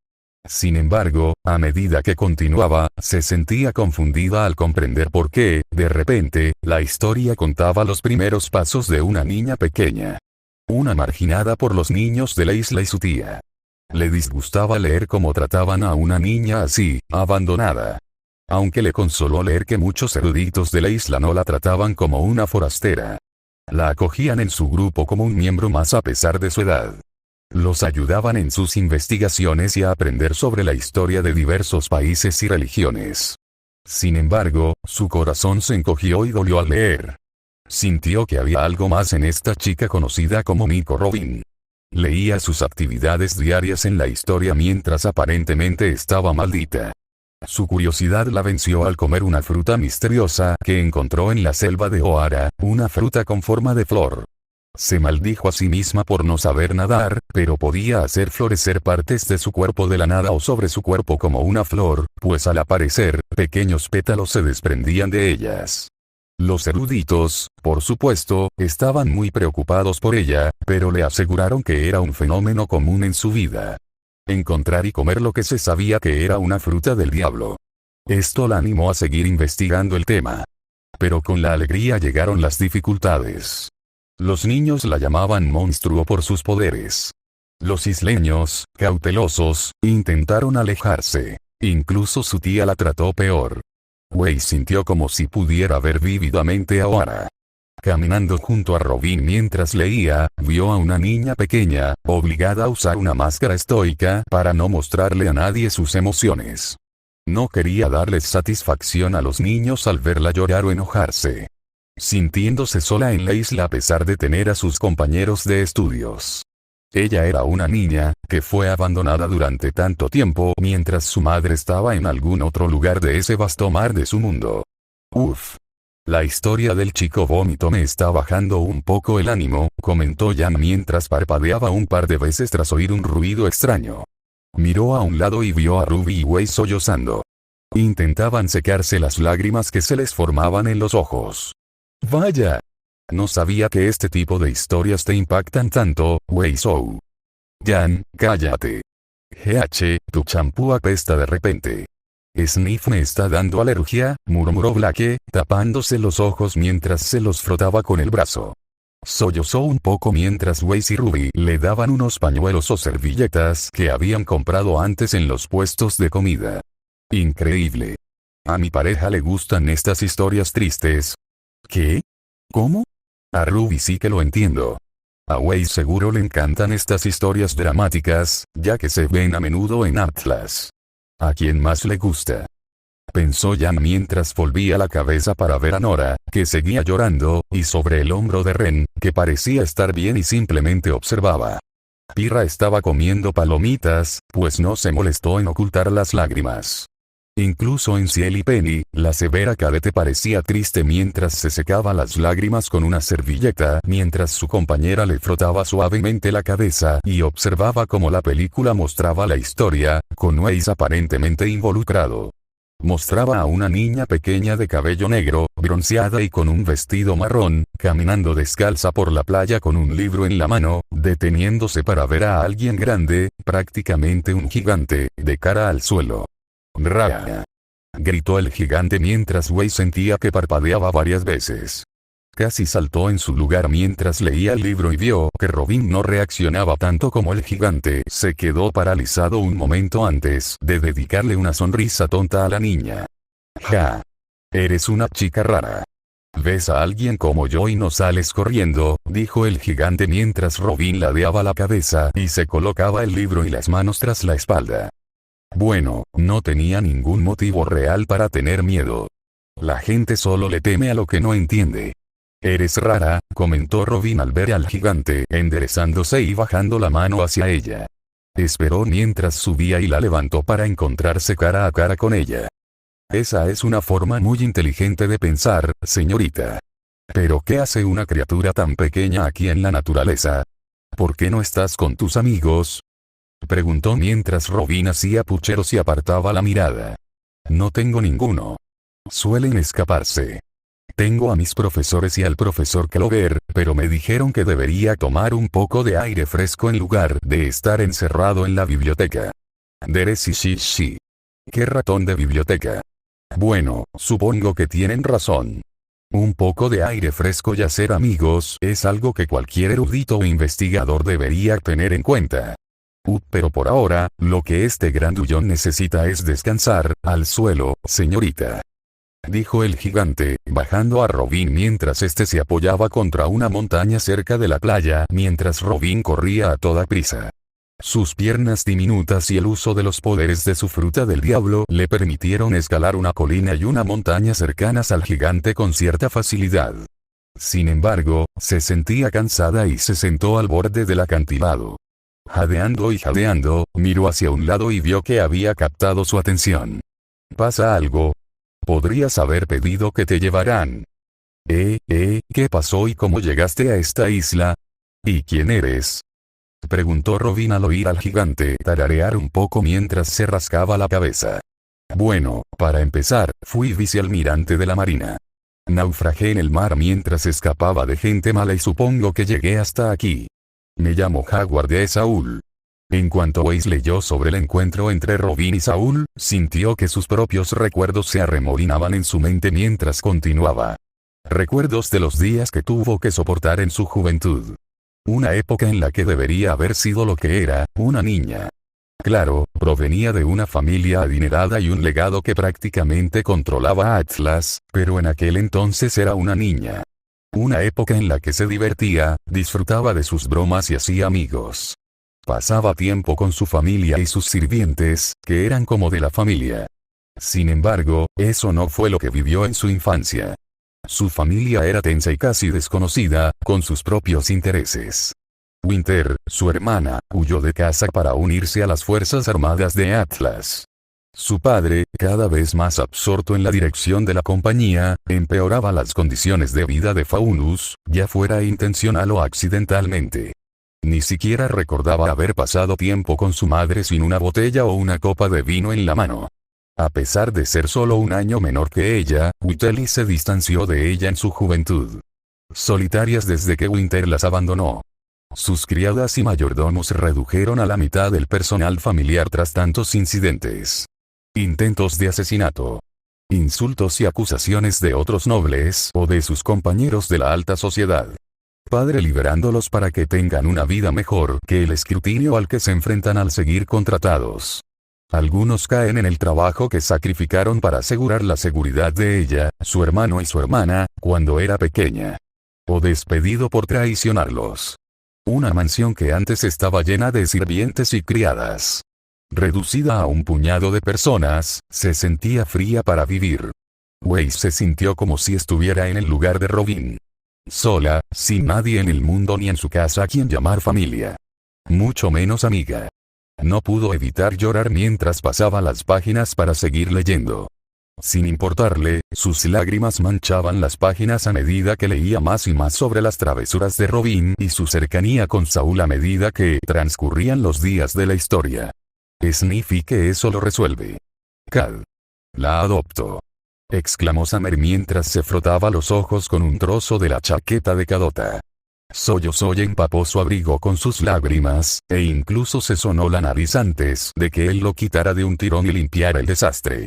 A: Sin embargo, a medida que continuaba, se sentía confundida al comprender por qué, de repente, la historia contaba los primeros pasos de una niña pequeña. Una marginada por los niños de la isla y su tía. Le disgustaba leer cómo trataban a una niña así, abandonada. Aunque le consoló leer que muchos eruditos de la isla no la trataban como una forastera. La acogían en su grupo como un miembro más a pesar de su edad. Los ayudaban en sus investigaciones y a aprender sobre la historia de diversos países y religiones. Sin embargo, su corazón se encogió y dolió al leer. Sintió que había algo más en esta chica conocida como Miko Robin. Leía sus actividades diarias en la historia mientras aparentemente estaba maldita. Su curiosidad la venció al comer una fruta misteriosa que encontró en la selva de Oara, una fruta con forma de flor. Se maldijo a sí misma por no saber nadar, pero podía hacer florecer partes de su cuerpo de la nada o sobre su cuerpo como una flor, pues al aparecer, pequeños pétalos se desprendían de ellas. Los eruditos, por supuesto, estaban muy preocupados por ella, pero le aseguraron que era un fenómeno común en su vida. Encontrar y comer lo que se sabía que era una fruta del diablo. Esto la animó a seguir investigando el tema. Pero con la alegría llegaron las dificultades. Los niños la llamaban monstruo por sus poderes. Los isleños, cautelosos, intentaron alejarse. Incluso su tía la trató peor. Weiss sintió como si pudiera ver vívidamente a Oara. Caminando junto a Robin mientras leía, vio a una niña pequeña, obligada a usar una máscara estoica para no mostrarle a nadie sus emociones. No quería darles satisfacción a los niños al verla llorar o enojarse. Sintiéndose sola en la isla a pesar de tener a sus compañeros de estudios. Ella era una niña, que fue abandonada durante tanto tiempo mientras su madre estaba en algún otro lugar de ese vasto mar de su mundo. Uf. La historia del chico vómito me está bajando un poco el ánimo, comentó Jan mientras parpadeaba un par de veces tras oír un ruido extraño. Miró a un lado y vio a Ruby y Wei sollozando. Intentaban secarse las lágrimas que se les formaban en los ojos. Vaya. No sabía que este tipo de historias te impactan tanto, Wei Zhou. Jan, cállate. Tu champú apesta de repente. Sniff me está dando alergia, murmuró Blake, tapándose los ojos mientras se los frotaba con el brazo. Sollozó un poco mientras Weiss y Ruby le daban unos pañuelos o servilletas que habían comprado antes en los puestos de comida. Increíble. A mi pareja le gustan estas historias tristes. ¿Qué? ¿Cómo? A Ruby sí que lo entiendo. A Weiss seguro le encantan estas historias dramáticas, ya que se ven a menudo en Atlas. ¿A quién más le gusta? Pensó Jan mientras volvía la cabeza para ver a Nora, que seguía llorando, y sobre el hombro de Ren, que parecía estar bien y simplemente observaba. Pirra estaba comiendo palomitas, pues no se molestó en ocultar las lágrimas. Incluso en Ciel y Penny, la severa cadete parecía triste mientras se secaba las lágrimas con una servilleta mientras su compañera le frotaba suavemente la cabeza y observaba cómo la película mostraba la historia, con Weiss aparentemente involucrado. Mostraba a una niña pequeña de cabello negro, bronceada y con un vestido marrón, caminando descalza por la playa con un libro en la mano, deteniéndose para ver a alguien grande, prácticamente un gigante, de cara al suelo. ¡Raya! Gritó el gigante mientras Weiss sentía que parpadeaba varias veces. Casi saltó en su lugar mientras leía el libro y vio que Robin no reaccionaba tanto como el gigante. Se quedó paralizado un momento antes de dedicarle una sonrisa tonta a la niña. ¡Ja! Eres una chica rara. ¿Ves a alguien como yo y no sales corriendo?, dijo el gigante mientras Robin ladeaba la cabeza y se colocaba el libro y las manos tras la espalda. Bueno, no tenía ningún motivo real para tener miedo. La gente solo le teme a lo que no entiende. Eres rara, comentó Robin al ver al gigante enderezándose y bajando la mano hacia ella. Esperó mientras subía y la levantó para encontrarse cara a cara con ella. Esa es una forma muy inteligente de pensar, señorita. ¿Pero qué hace una criatura tan pequeña aquí en la naturaleza? ¿Por qué no estás con tus amigos?, preguntó mientras Robin hacía pucheros y apartaba la mirada. No tengo ninguno. Suelen escaparse. Tengo a mis profesores y al profesor Clover, pero me dijeron que debería tomar un poco de aire fresco en lugar de estar encerrado en la biblioteca. Deresishishi. ¿Qué ratón de biblioteca? Bueno, supongo que tienen razón. Un poco de aire fresco y hacer amigos es algo que cualquier erudito o investigador debería tener en cuenta. Pero por ahora, lo que este grandullón necesita es descansar, al suelo, señorita. Dijo el gigante, bajando a Robin mientras este se apoyaba contra una montaña cerca de la playa mientras Robin corría a toda prisa. Sus piernas diminutas y el uso de los poderes de su fruta del diablo le permitieron escalar una colina y una montaña cercanas al gigante con cierta facilidad. Sin embargo, se sentía cansada y se sentó al borde del acantilado. Jadeando y jadeando, miró hacia un lado y vio que había captado su atención. ¿Pasa algo? Podrías haber pedido que te llevaran. ¿Qué pasó y cómo llegaste a esta isla? ¿Y quién eres?, preguntó Robin al oír al gigante tararear un poco mientras se rascaba la cabeza. Bueno, para empezar, fui vicealmirante de la marina. Naufragé en el mar mientras escapaba de gente mala y supongo que llegué hasta aquí. Me llamo Howard de Saúl. En cuanto Weiss leyó sobre el encuentro entre Robin y Saúl, sintió que sus propios recuerdos se arremolinaban en su mente mientras continuaba. Recuerdos de los días que tuvo que soportar en su juventud. Una época en la que debería haber sido lo que era, una niña. Claro, provenía de una familia adinerada y un legado que prácticamente controlaba Atlas, pero en aquel entonces era una niña. Una época en la que se divertía, disfrutaba de sus bromas y hacía amigos. Pasaba tiempo con su familia y sus sirvientes, que eran como de la familia. Sin embargo, eso no fue lo que vivió en su infancia. Su familia era tensa y casi desconocida, con sus propios intereses. Winter, su hermana, huyó de casa para unirse a las Fuerzas Armadas de Atlas. Su padre, cada vez más absorto en la dirección de la compañía, empeoraba las condiciones de vida de Faunus, ya fuera intencional o accidentalmente. Ni siquiera recordaba haber pasado tiempo con su madre sin una botella o una copa de vino en la mano. A pesar de ser solo un año menor que ella, Whiteley se distanció de ella en su juventud. Solitarias desde que Winter las abandonó. Sus criadas y mayordomos redujeron a la mitad el personal familiar tras tantos incidentes. Intentos de asesinato. Insultos y acusaciones de otros nobles o de sus compañeros de la alta sociedad. Padre liberándolos para que tengan una vida mejor que el escrutinio al que se enfrentan al seguir contratados. Algunos caen en el trabajo que sacrificaron para asegurar la seguridad de ella, su hermano y su hermana, cuando era pequeña. O despedido por traicionarlos. Una mansión que antes estaba llena de sirvientes y criadas. Reducida a un puñado de personas, se sentía fría para vivir. Weiss se sintió como si estuviera en el lugar de Robin. Sola, sin nadie en el mundo ni en su casa a quien llamar familia. Mucho menos amiga. No pudo evitar llorar mientras pasaba las páginas para seguir leyendo. Sin importarle, sus lágrimas manchaban las páginas a medida que leía más y más sobre las travesuras de Robin y su cercanía con Saul a medida que transcurrían los días de la historia. Sniffy que eso lo resuelve. Cad. La adopto. Exclamó Summer mientras se frotaba los ojos con un trozo de la chaqueta de Cadota. Sollozó y empapó su abrigo con sus lágrimas, e incluso se sonó la nariz antes de que él lo quitara de un tirón y limpiara el desastre.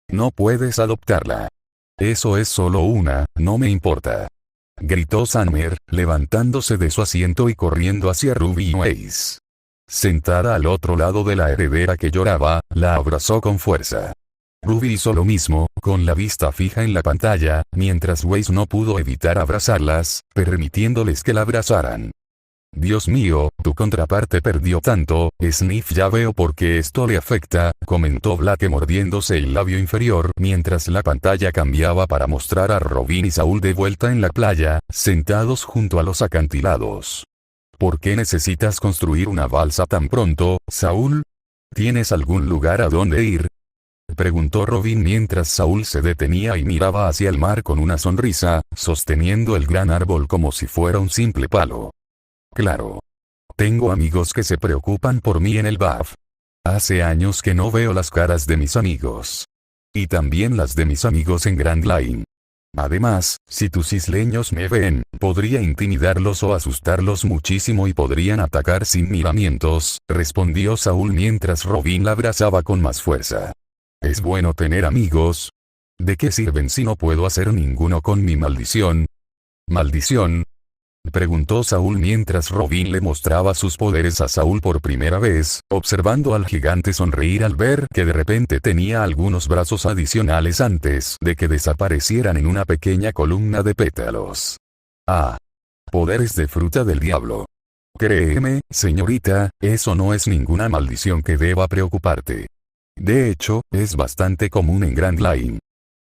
A: No puedes adoptarla. Eso es solo una, no me importa. Gritó Summer, levantándose de su asiento y corriendo hacia Ruby Weiss. Sentada al otro lado de la heredera que lloraba, la abrazó con fuerza. Ruby hizo lo mismo, con la vista fija en la pantalla, mientras Weiss no pudo evitar abrazarlas, permitiéndoles que la abrazaran. Dios mío, tu contraparte perdió tanto, Sniff, ya veo por qué esto le afecta, comentó Blake mordiéndose el labio inferior mientras la pantalla cambiaba para mostrar a Robin y Saul de vuelta en la playa, sentados junto a los acantilados. ¿Por qué necesitas construir una balsa tan pronto, Saul? ¿Tienes algún lugar a donde ir? Preguntó Robin mientras Saul se detenía y miraba hacia el mar con una sonrisa, sosteniendo el gran árbol como si fuera un simple palo. Claro. Tengo amigos que se preocupan por mí en el BAF. Hace años que no veo las caras de mis amigos. Y también las de mis amigos en Grand Line. Además, si tus isleños me ven, podría intimidarlos o asustarlos muchísimo y podrían atacar sin miramientos, respondió Saul mientras Robin la abrazaba con más fuerza. Es bueno tener amigos. ¿De qué sirven si no puedo hacer ninguno con mi maldición? ¿Maldición? Preguntó Saul mientras Robin le mostraba sus poderes a Saul por primera vez, observando al gigante sonreír al ver que de repente tenía algunos brazos adicionales antes de que desaparecieran en una pequeña columna de pétalos. Ah. Poderes de fruta del diablo. Créeme, señorita, eso no es ninguna maldición que deba preocuparte. De hecho, es bastante común en Grand Line.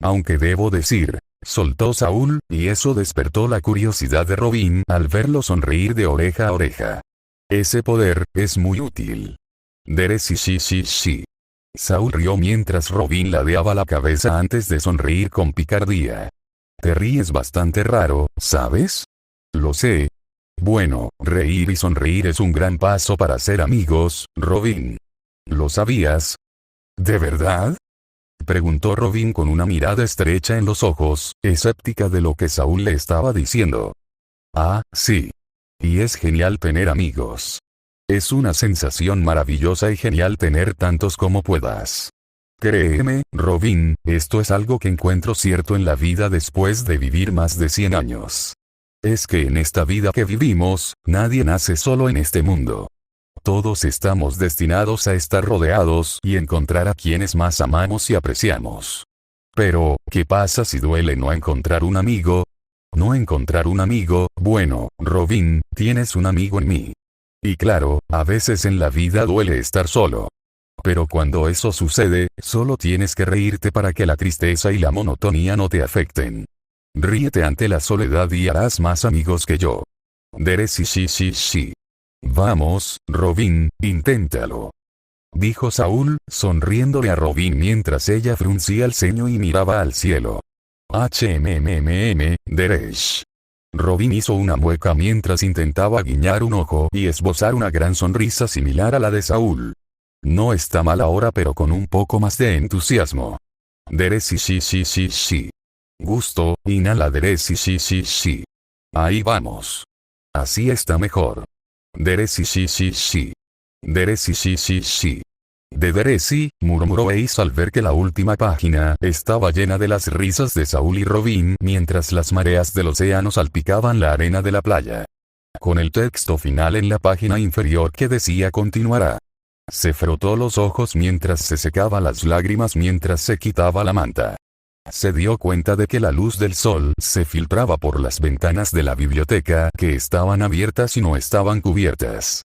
A: Aunque debo decir, soltó Saul, y eso despertó la curiosidad de Robin al verlo sonreír de oreja a oreja. Ese poder es muy útil. Sí. Saul rió mientras Robin ladeaba la cabeza antes de sonreír con picardía. Te ríes bastante raro, ¿sabes? Lo sé. Bueno, reír y sonreír es un gran paso para ser amigos, Robin. ¿Lo sabías? ¿De verdad? Preguntó Robin con una mirada estrecha en los ojos, escéptica de lo que Saul le estaba diciendo. Ah, sí. Y es genial tener amigos. Es una sensación maravillosa y genial tener tantos como puedas. Créeme, Robin, esto es algo que encuentro cierto en la vida después de vivir más de 100 años. Es que en esta vida que vivimos, nadie nace solo en este mundo. Todos estamos destinados a estar rodeados y encontrar a quienes más amamos y apreciamos. Pero, ¿qué pasa si duele no encontrar un amigo? No encontrar un amigo, bueno, Robin, tienes un amigo en mí. Y claro, a veces en la vida duele estar solo. Pero cuando eso sucede, solo tienes que reírte para que la tristeza y la monotonía no te afecten. Ríete ante la soledad y harás más amigos que yo. Sí. Vamos, Robin, inténtalo. dijo Saúl, sonriéndole a Robin mientras ella fruncía el ceño y miraba al cielo. Deresh. Robin hizo una mueca mientras intentaba guiñar un ojo y esbozar una gran sonrisa similar a la de Saúl. No está mal ahora, pero con un poco más de entusiasmo. Dereshi. Gusto, inhala dereshi. Ahí vamos. Así está mejor. Dereshi. Dereshi. De Deresi, murmuró Ace al ver que la última página estaba llena de las risas de Saúl y Robin mientras las mareas del océano salpicaban la arena de la playa. Con el texto final en la página inferior que decía continuará. Se frotó los ojos mientras se secaba las lágrimas mientras se quitaba la manta. Se dio cuenta de que la luz del sol se filtraba por las ventanas de la biblioteca que estaban abiertas y no estaban cubiertas.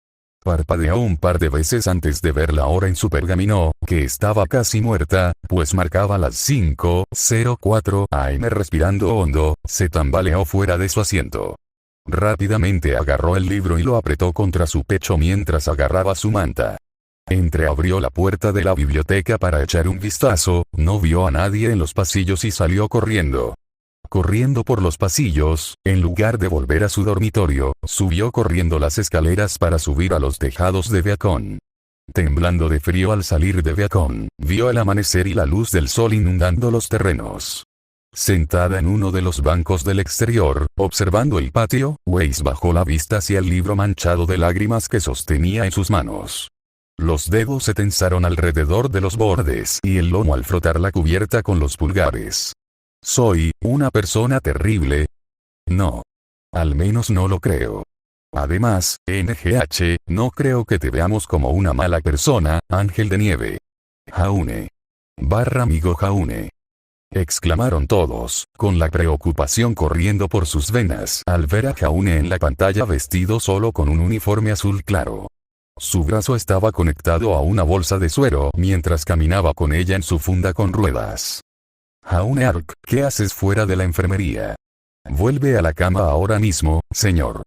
A: Parpadeó un par de veces antes de ver la hora en su pergamino, que estaba casi muerta, pues marcaba las 5:04 am. Respirando hondo, se tambaleó fuera de su asiento. Rápidamente agarró el libro y lo apretó contra su pecho mientras agarraba su manta. Entreabrió la puerta de la biblioteca para echar un vistazo, no vio a nadie en los pasillos y salió corriendo. Corriendo por los pasillos, en lugar de volver a su dormitorio, subió corriendo las escaleras para subir a los tejados de Beacon. Temblando de frío al salir de Beacon, vio el amanecer y la luz del sol inundando los terrenos. Sentada en uno de los bancos del exterior, observando el patio, Weiss bajó la vista hacia el libro manchado de lágrimas que sostenía en sus manos. Los dedos se tensaron alrededor de los bordes y el lomo al frotar la cubierta con los pulgares. ¿Soy una persona terrible? No. Al menos no lo creo. Además, NGH, no creo que te veamos como una mala persona, Ángel de Nieve. Jaune. amigo Jaune. Exclamaron todos, con la preocupación corriendo por sus venas al ver a Jaune en la pantalla vestido solo con un uniforme azul claro. Su brazo estaba conectado a una bolsa de suero mientras caminaba con ella en su funda con ruedas. Jaune Ark, ¿qué haces fuera de la enfermería? Vuelve a la cama ahora mismo, señor.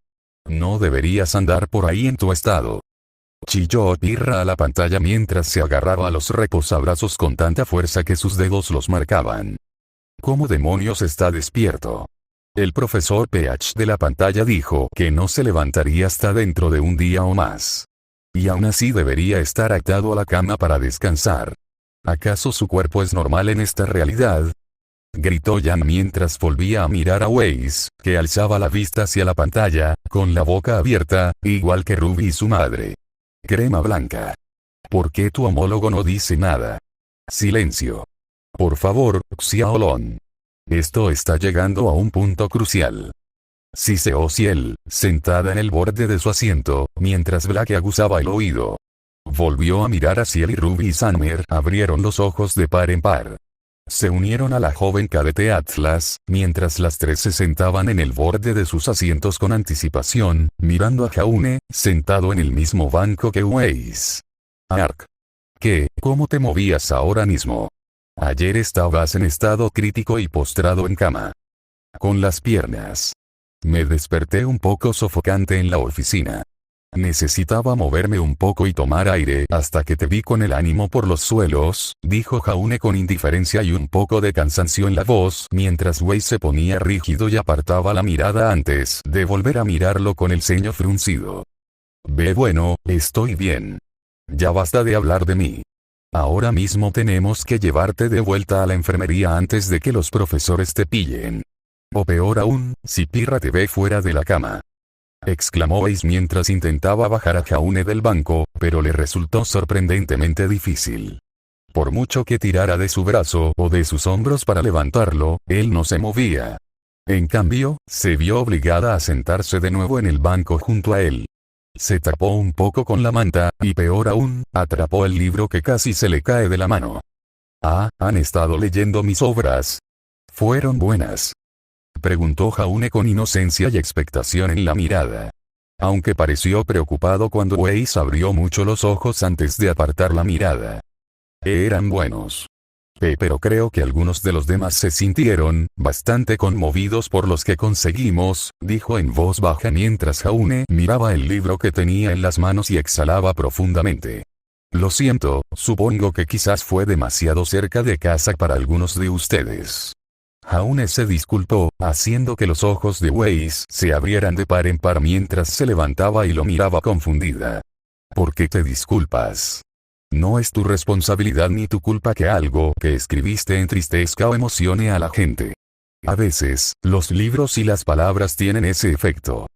A: No deberías andar por ahí en tu estado. Chilló Pirra a la pantalla mientras se agarraba a los reposabrazos con tanta fuerza que sus dedos los marcaban. ¿Cómo demonios está despierto? El profesor PH de la pantalla dijo que no se levantaría hasta dentro de un día o más. Y aún así debería estar atado a la cama para descansar. ¿Acaso su cuerpo es normal en esta realidad? Gritó Jan mientras volvía a mirar a Weiss, que alzaba la vista hacia la pantalla, con la boca abierta, igual que Ruby y su madre. Crema blanca. ¿Por qué tu homólogo no dice nada? Silencio. Por favor, Xiaolong. Esto está llegando a un punto crucial. Siseó Ciel, sentada en el borde de su asiento, mientras Black aguzaba el oído. Volvió a mirar a Ciel y Ruby y Summer abrieron los ojos de par en par. Se unieron a la joven cadete Atlas, mientras las tres se sentaban en el borde de sus asientos con anticipación, mirando a Jaune, sentado en el mismo banco que Weiss. Ark. ¿Qué? ¿Cómo te movías ahora mismo? Ayer estabas en estado crítico y postrado en cama. Con las piernas. Me desperté un poco sofocante en la oficina. Necesitaba moverme un poco y tomar aire hasta que te vi con el ánimo por los suelos, dijo Jaune con indiferencia y un poco de cansancio en la voz mientras Weiss se ponía rígido y apartaba la mirada antes de volver a mirarlo con el ceño fruncido. Bueno, estoy bien. Ya basta de hablar de mí. Ahora mismo tenemos que llevarte de vuelta a la enfermería antes de que los profesores te pillen. O peor aún, si Pirra te ve fuera de la cama. Exclamó Weiss mientras intentaba bajar a Jaune del banco, pero le resultó sorprendentemente difícil. Por mucho que tirara de su brazo o de sus hombros para levantarlo, él no se movía. En cambio, se vio obligada a sentarse de nuevo en el banco junto a él. Se tapó un poco con la manta, y peor aún, atrapó el libro que casi se le cae de la mano. ¿Han estado leyendo mis obras? ¿Fueron buenas? Preguntó Jaune con inocencia y expectación en la mirada. Aunque pareció preocupado cuando Weiss abrió mucho los ojos antes de apartar la mirada. Eran buenos. Pero creo que algunos de los demás se sintieron bastante conmovidos por los que conseguimos, dijo en voz baja mientras Jaune miraba el libro que tenía en las manos y exhalaba profundamente. Lo siento, supongo que quizás fue demasiado cerca de casa para algunos de ustedes. Jaune se disculpó, haciendo que los ojos de Weiss se abrieran de par en par mientras se levantaba y lo miraba confundida. ¿Por qué te disculpas? No es tu responsabilidad ni tu culpa que algo que escribiste entristezca o emocione a la gente. A veces, los libros y las palabras tienen ese efecto.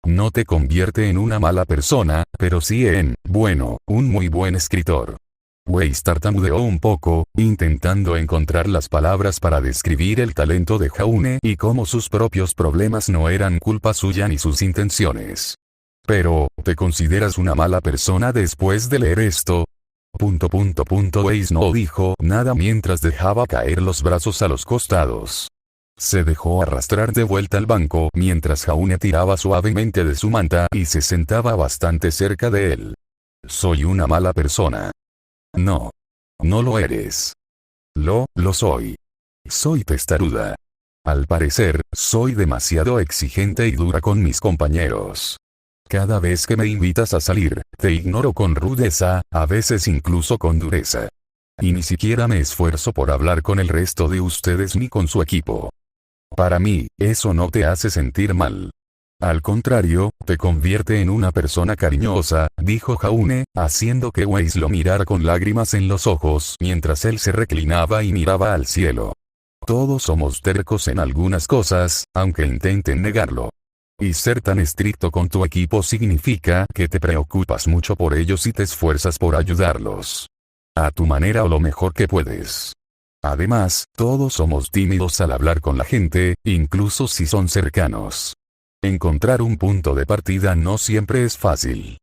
A: No te convierte en una mala persona, pero sí en, bueno, un muy buen escritor. Weiss tartamudeó un poco, intentando encontrar las palabras para describir el talento de Jaune y cómo sus propios problemas no eran culpa suya ni sus intenciones. Pero, ¿te consideras una mala persona después de leer esto? Weiss no dijo nada mientras dejaba caer los brazos a los costados. Se dejó arrastrar de vuelta al banco mientras Jaune tiraba suavemente de su manta y se sentaba bastante cerca de él. ¿Soy una mala persona? No. No lo eres. Lo soy. Soy testaruda. Al parecer, soy demasiado exigente y dura con mis compañeros. Cada vez que me invitas a salir, te ignoro con rudeza, a veces incluso con dureza. Y ni siquiera me esfuerzo por hablar con el resto de ustedes ni con su equipo. Para mí, eso no te hace sentir mal. Al contrario, te convierte en una persona cariñosa, dijo Jaune, haciendo que Weiss lo mirara con lágrimas en los ojos mientras él se reclinaba y miraba al cielo. Todos somos tercos en algunas cosas, aunque intenten negarlo. Y ser tan estricto con tu equipo significa que te preocupas mucho por ellos y te esfuerzas por ayudarlos. A tu manera o lo mejor que puedes. Además, todos somos tímidos al hablar con la gente, incluso si son cercanos. Encontrar un punto de partida no siempre es fácil.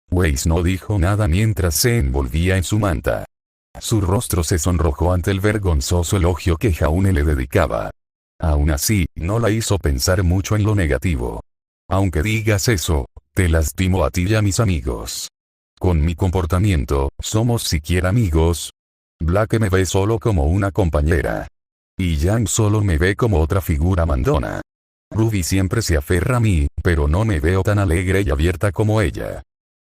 A: Weiss no dijo nada mientras se envolvía en su manta. Su rostro se sonrojó ante el vergonzoso elogio que Jaune le dedicaba. Aún así, no la hizo pensar mucho en lo negativo. Aunque digas eso, te lastimo a ti y a mis amigos. Con mi comportamiento, ¿somos siquiera amigos? Blake me ve solo como una compañera. Y Yang solo me ve como otra figura mandona. Ruby siempre se aferra a mí, pero no me veo tan alegre y abierta como ella.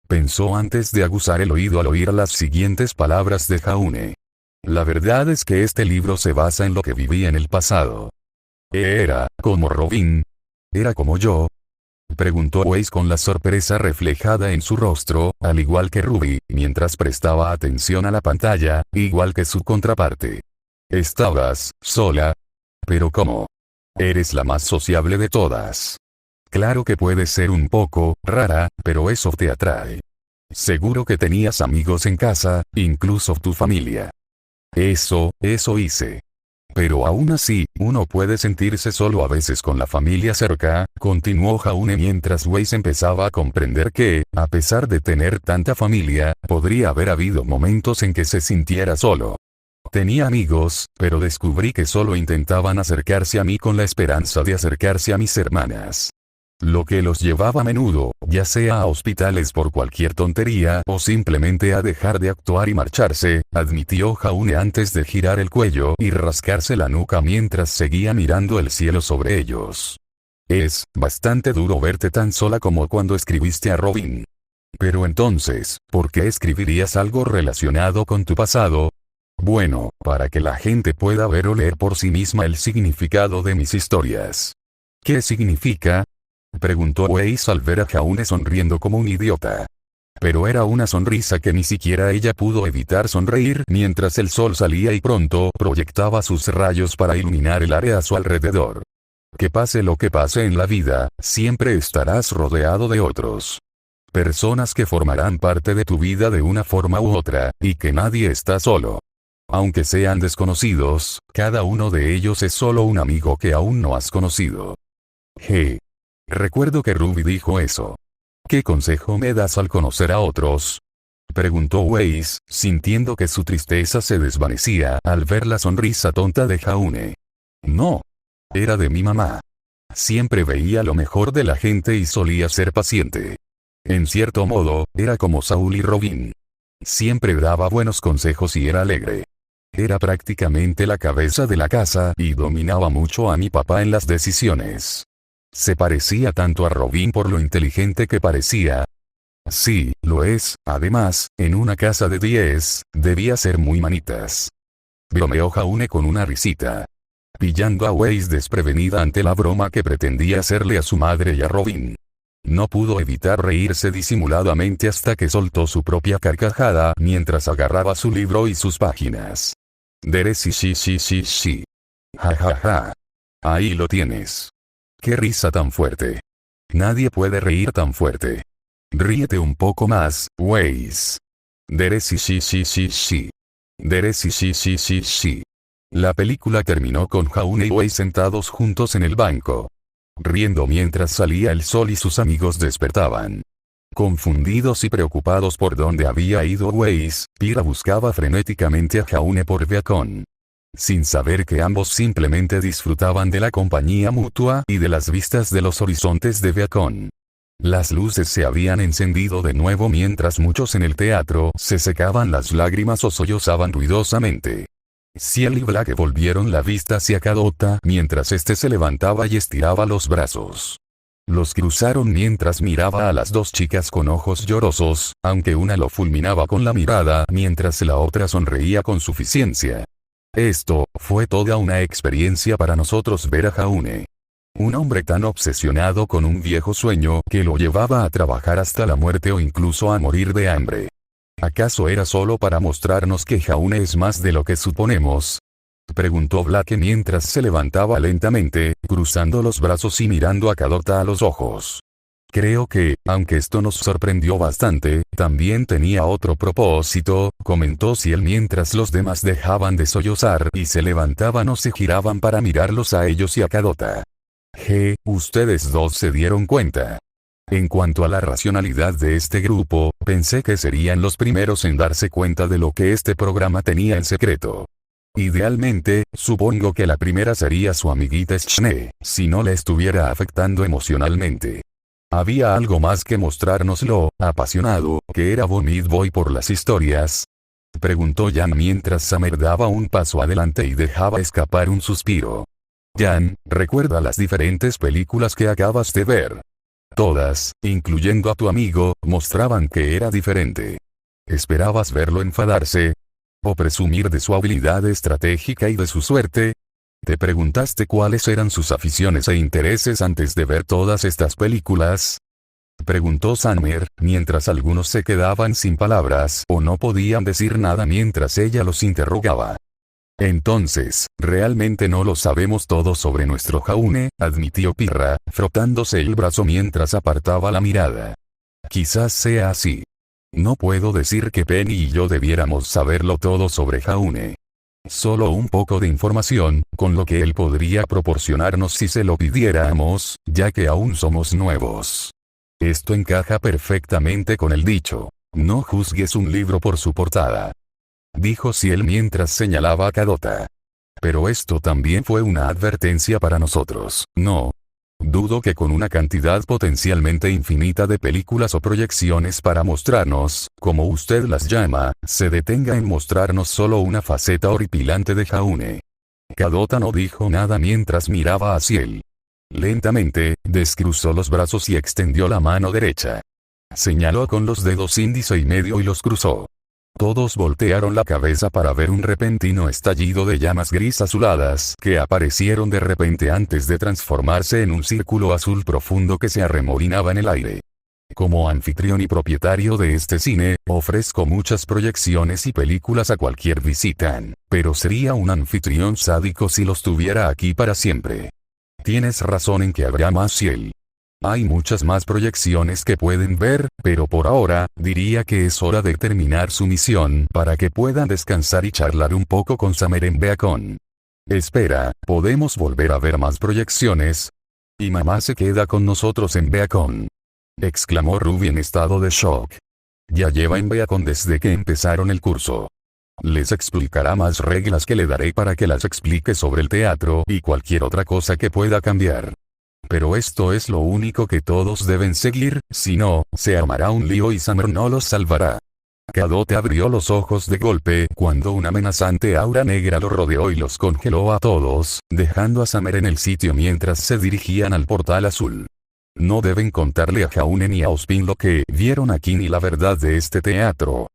A: Pensó antes de aguzar el oído al oír las siguientes palabras de Jaune. La verdad es que este libro se basa en lo que viví en el pasado. ¿Era como Robin? ¿Era como yo? Preguntó Weiss con la sorpresa reflejada en su rostro, al igual que Ruby, mientras prestaba atención a la pantalla, igual que su contraparte. ¿Estabas sola? ¿Pero cómo? Eres la más sociable de todas. Claro que puedes ser un poco rara, pero eso te atrae. Seguro que tenías amigos en casa, incluso tu familia. Eso hice. Pero aún así, uno puede sentirse solo a veces con la familia cerca, continuó Jaune mientras Weiss empezaba a comprender que, a pesar de tener tanta familia, podría haber habido momentos en que se sintiera solo. Tenía amigos, pero descubrí que solo intentaban acercarse a mí con la esperanza de acercarse a mis hermanas. Lo que los llevaba a menudo, ya sea a hospitales por cualquier tontería o simplemente a dejar de actuar y marcharse, admitió Jaune antes de girar el cuello y rascarse la nuca mientras seguía mirando el cielo sobre ellos. Es bastante duro verte tan sola como cuando escribiste a Robin. Pero entonces, ¿por qué escribirías algo relacionado con tu pasado? Bueno, para que la gente pueda ver o leer por sí misma el significado de mis historias. ¿Qué significa? Preguntó Weiss al ver a Jaune sonriendo como un idiota. Pero era una sonrisa que ni siquiera ella pudo evitar sonreír mientras el sol salía y pronto proyectaba sus rayos para iluminar el área a su alrededor. Que pase lo que pase en la vida, siempre estarás rodeado de otros. Personas que formarán parte de tu vida de una forma u otra, y que nadie está solo. Aunque sean desconocidos, cada uno de ellos es solo un amigo que aún no has conocido. Recuerdo que Ruby dijo eso. ¿Qué consejo me das al conocer a otros? Preguntó Weiss, sintiendo que su tristeza se desvanecía al ver la sonrisa tonta de Jaune. No. Era de mi mamá. Siempre veía lo mejor de la gente y solía ser paciente. En cierto modo, era como Saul y Robin. Siempre daba buenos consejos y era alegre. Era prácticamente la cabeza de la casa y dominaba mucho a mi papá en las decisiones. Se parecía tanto a Robin por lo inteligente que parecía. Sí, lo es, además, en una casa de 10, debía ser muy manitas. Bromeó Jaune con una risita. Pillando a Weiss desprevenida ante la broma que pretendía hacerle a su madre y a Robin. No pudo evitar reírse disimuladamente hasta que soltó su propia carcajada mientras agarraba su libro y sus páginas. Deresi sí sí sí sí. Ja ja ja. Ahí lo tienes. Qué risa tan fuerte. Nadie puede reír tan fuerte. Ríete un poco más, Weiss. Deresi sí sí sí sí. Deresi sí sí sí sí. La película terminó con Jaune y Weiss sentados juntos en el banco, riendo mientras salía el sol y sus amigos despertaban. Confundidos y preocupados por dónde había ido Weiss, Pira buscaba frenéticamente a Jaune por Beacon. Sin saber que ambos simplemente disfrutaban de la compañía mutua y de las vistas de los horizontes de Beacon. Las luces se habían encendido de nuevo mientras muchos en el teatro se secaban las lágrimas o sollozaban ruidosamente. Ciel y Blake volvieron la vista hacia Cadota mientras este se levantaba y estiraba los brazos. Los cruzaron mientras miraba a las dos chicas con ojos llorosos, aunque una lo fulminaba con la mirada mientras la otra sonreía con suficiencia. Esto fue toda una experiencia para nosotros ver a Jaune. Un hombre tan obsesionado con un viejo sueño que lo llevaba a trabajar hasta la muerte o incluso a morir de hambre. ¿Acaso era solo para mostrarnos que Jaune es más de lo que suponemos? Preguntó Blake mientras se levantaba lentamente, cruzando los brazos y mirando a Cadota a los ojos. Creo que, aunque esto nos sorprendió bastante, también tenía otro propósito, comentó Ciel mientras los demás dejaban de sollozar y se levantaban o se giraban para mirarlos a ellos y a Cadota. Ustedes dos se dieron cuenta. En cuanto a la racionalidad de este grupo, pensé que serían los primeros en darse cuenta de lo que este programa tenía en secreto. Idealmente, supongo que la primera sería su amiguita Shne, si no le estuviera afectando emocionalmente. ¿Había algo más que mostrarnos lo apasionado que era Bon Boy por las historias? Preguntó Jan mientras Summer daba un paso adelante y dejaba escapar un suspiro. Jan, recuerda las diferentes películas que acabas de ver. Todas, incluyendo a tu amigo, mostraban que era diferente. ¿Esperabas verlo enfadarse? ¿O presumir de su habilidad estratégica y de su suerte? ¿Te preguntaste cuáles eran sus aficiones e intereses antes de ver todas estas películas? Preguntó Summer, mientras algunos se quedaban sin palabras o no podían decir nada mientras ella los interrogaba. Entonces, realmente no lo sabemos todo sobre nuestro Jaune, admitió Pirra, frotándose el brazo mientras apartaba la mirada. Quizás sea así. No puedo decir que Penny y yo debiéramos saberlo todo sobre Jaune. Solo un poco de información, con lo que él podría proporcionarnos si se lo pidiéramos, ya que aún somos nuevos. Esto encaja perfectamente con el dicho: no juzgues un libro por su portada. Dijo Ciel mientras señalaba a Cadota. Pero esto también fue una advertencia para nosotros, ¿no? Dudo que con una cantidad potencialmente infinita de películas o proyecciones para mostrarnos, como usted las llama, se detenga en mostrarnos solo una faceta horripilante de Jaune. Cadota no dijo nada mientras miraba a Ciel. Lentamente, descruzó los brazos y extendió la mano derecha. Señaló con los dedos índice y medio y los cruzó. Todos voltearon la cabeza para ver un repentino estallido de llamas gris azuladas que aparecieron de repente antes de transformarse en un círculo azul profundo que se arremolinaba en el aire. Como anfitrión y propietario de este cine, ofrezco muchas proyecciones y películas a cualquier visitante, pero sería un anfitrión sádico si los tuviera aquí para siempre. Tienes razón en que habrá más Ciel. Hay muchas más proyecciones que pueden ver, pero por ahora, diría que es hora de terminar su misión para que puedan descansar y charlar un poco con Summer en Beacon. Espera, ¿podemos volver a ver más proyecciones? Y mamá se queda con nosotros en Beacon. Exclamó Ruby en estado de shock. Ya lleva en Beacon desde que empezaron el curso. Les explicará más reglas que le daré para que las explique sobre el teatro y cualquier otra cosa que pueda cambiar. Pero esto es lo único que todos deben seguir, si no, se armará un lío y Summer no los salvará. Cadota abrió los ojos de golpe cuando una amenazante aura negra lo rodeó y los congeló a todos, dejando a Summer en el sitio mientras se dirigían al portal azul. No deben contarle a Jaune ni a Ozpin lo que vieron aquí ni la verdad de este teatro.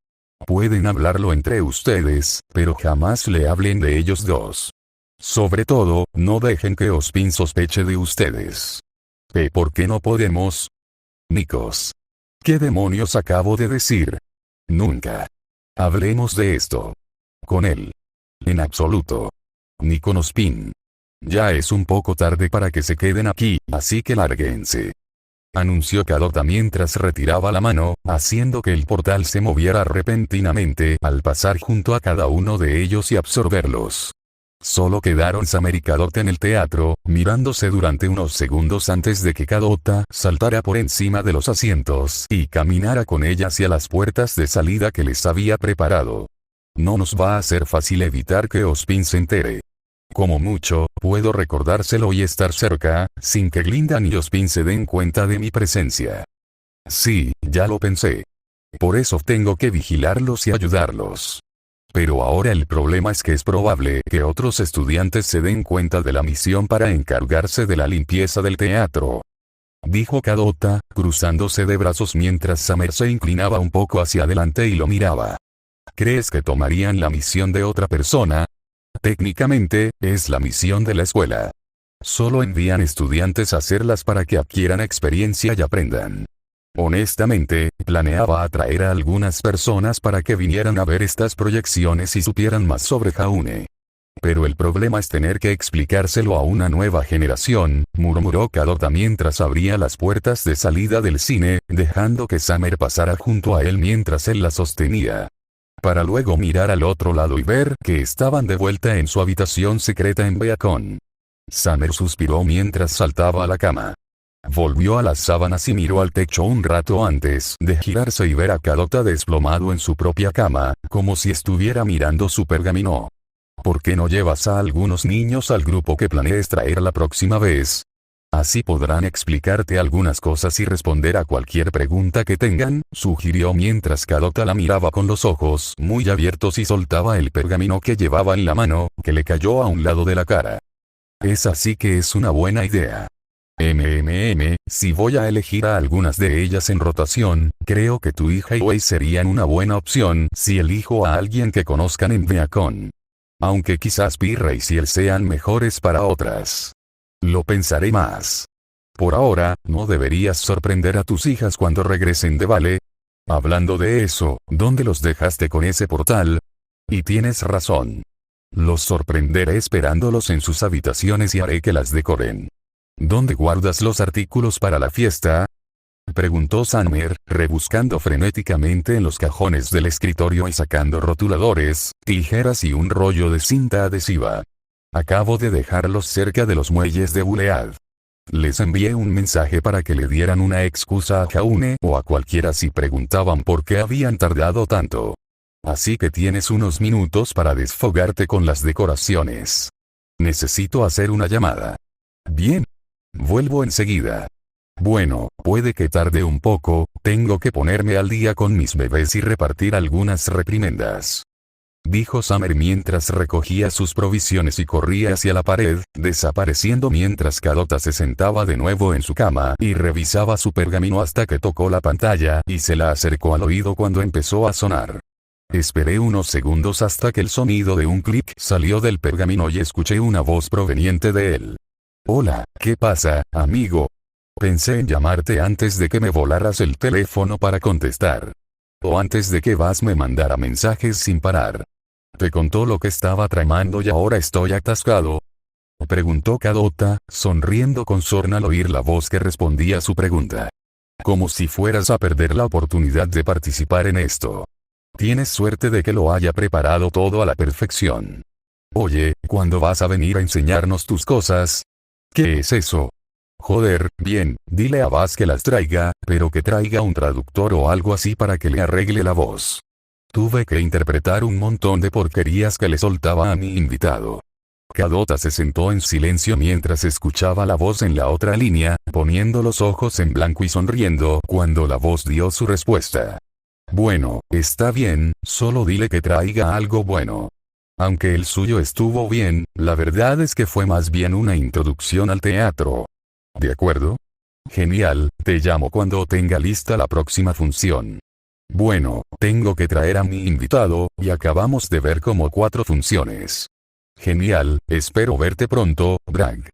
A: Pueden hablarlo entre ustedes, pero jamás le hablen de ellos dos. Sobre todo, no dejen que Ozpin sospeche de ustedes. ¿Por qué no podemos? Nikos. ¿Qué demonios acabo de decir? Nunca. Hablemos de esto. Con él. En absoluto. Ni con Ozpin. Ya es un poco tarde para que se queden aquí, así que lárguense. Anunció Kadota mientras retiraba la mano, haciendo que el portal se moviera repentinamente al pasar junto a cada uno de ellos y absorberlos. Solo quedaron Summer y Kadota en el teatro, mirándose durante unos segundos antes de que Kadota saltara por encima de los asientos y caminara con ella hacia las puertas de salida que les había preparado. No nos va a ser fácil evitar que Ozpin se entere. Como mucho, puedo recordárselo y estar cerca, sin que Glinda ni Ozpin se den cuenta de mi presencia. Sí, ya lo pensé. Por eso tengo que vigilarlos y ayudarlos. Pero ahora el problema es que es probable que otros estudiantes se den cuenta de la misión para encargarse de la limpieza del teatro. Dijo Kadota, cruzándose de brazos mientras Summer se inclinaba un poco hacia adelante y lo miraba. ¿Crees que tomarían la misión de otra persona? Técnicamente, es la misión de la escuela. Solo envían estudiantes a hacerlas para que adquieran experiencia y aprendan. Honestamente, planeaba atraer a algunas personas para que vinieran a ver estas proyecciones y supieran más sobre Jaune. Pero el problema es tener que explicárselo a una nueva generación, murmuró Kadota mientras abría las puertas de salida del cine, dejando que Summer pasara junto a él mientras él la sostenía. Para luego mirar al otro lado y ver que estaban de vuelta en su habitación secreta en Beacon. Summer suspiró mientras saltaba a la cama. Volvió a las sábanas y miró al techo un rato antes de girarse y ver a Kadota desplomado en su propia cama, como si estuviera mirando su pergamino. ¿Por qué no llevas a algunos niños al grupo que planees traer la próxima vez? Así podrán explicarte algunas cosas y responder a cualquier pregunta que tengan, sugirió mientras Kadota la miraba con los ojos muy abiertos y soltaba el pergamino que llevaba en la mano, que le cayó a un lado de la cara. Es así que es una buena idea. Si voy a elegir a algunas de ellas en rotación, creo que tu hija y Wei serían una buena opción si elijo a alguien que conozcan en Beacon. Aunque quizás Pirra y Ciel sean mejores para otras. Lo pensaré más. Por ahora, no deberías sorprender a tus hijas cuando regresen de Vale. Hablando de eso, ¿dónde los dejaste con ese portal? Y tienes razón. Los sorprenderé esperándolos en sus habitaciones y haré que las decoren. ¿Dónde guardas los artículos para la fiesta? Preguntó Summer, rebuscando frenéticamente en los cajones del escritorio y sacando rotuladores, tijeras y un rollo de cinta adhesiva. Acabo de dejarlos cerca de los muelles de Bulead. Les envié un mensaje para que le dieran una excusa a Jaune o a cualquiera si preguntaban por qué habían tardado tanto. Así que tienes unos minutos para desfogarte con las decoraciones. Necesito hacer una llamada. Bien. Vuelvo enseguida. Bueno, puede que tarde un poco, tengo que ponerme al día con mis bebés y repartir algunas reprimendas. Dijo Summer mientras recogía sus provisiones y corría hacia la pared, desapareciendo mientras Kadota se sentaba de nuevo en su cama y revisaba su pergamino hasta que tocó la pantalla y se la acercó al oído cuando empezó a sonar. Esperé unos segundos hasta que el sonido de un clic salió del pergamino y escuché una voz proveniente de él. Hola, ¿qué pasa, amigo? Pensé en llamarte antes de que me volaras el teléfono para contestar. O antes de que Vas me mandara mensajes sin parar. ¿Te contó lo que estaba tramando y ahora estoy atascado? Preguntó Kadota, sonriendo con sorna al oír la voz que respondía a su pregunta. Como si fueras a perder la oportunidad de participar en esto. Tienes suerte de que lo haya preparado todo a la perfección. Oye, ¿cuándo vas a venir a enseñarnos tus cosas? ¿Qué es eso? Joder, bien, dile a Vas que las traiga, pero que traiga un traductor o algo así para que le arregle la voz. Tuve que interpretar un montón de porquerías que le soltaba a mi invitado. Kadota se sentó en silencio mientras escuchaba la voz en la otra línea, poniendo los ojos en blanco y sonriendo cuando la voz dio su respuesta. Bueno, está bien, solo dile que traiga algo bueno. Aunque el suyo estuvo bien, la verdad es que fue más bien una introducción al teatro. ¿De acuerdo? Genial, te llamo cuando tenga lista la próxima función. Bueno, tengo que traer a mi invitado, y acabamos de ver como 4 funciones. Genial, espero verte pronto, Bragg.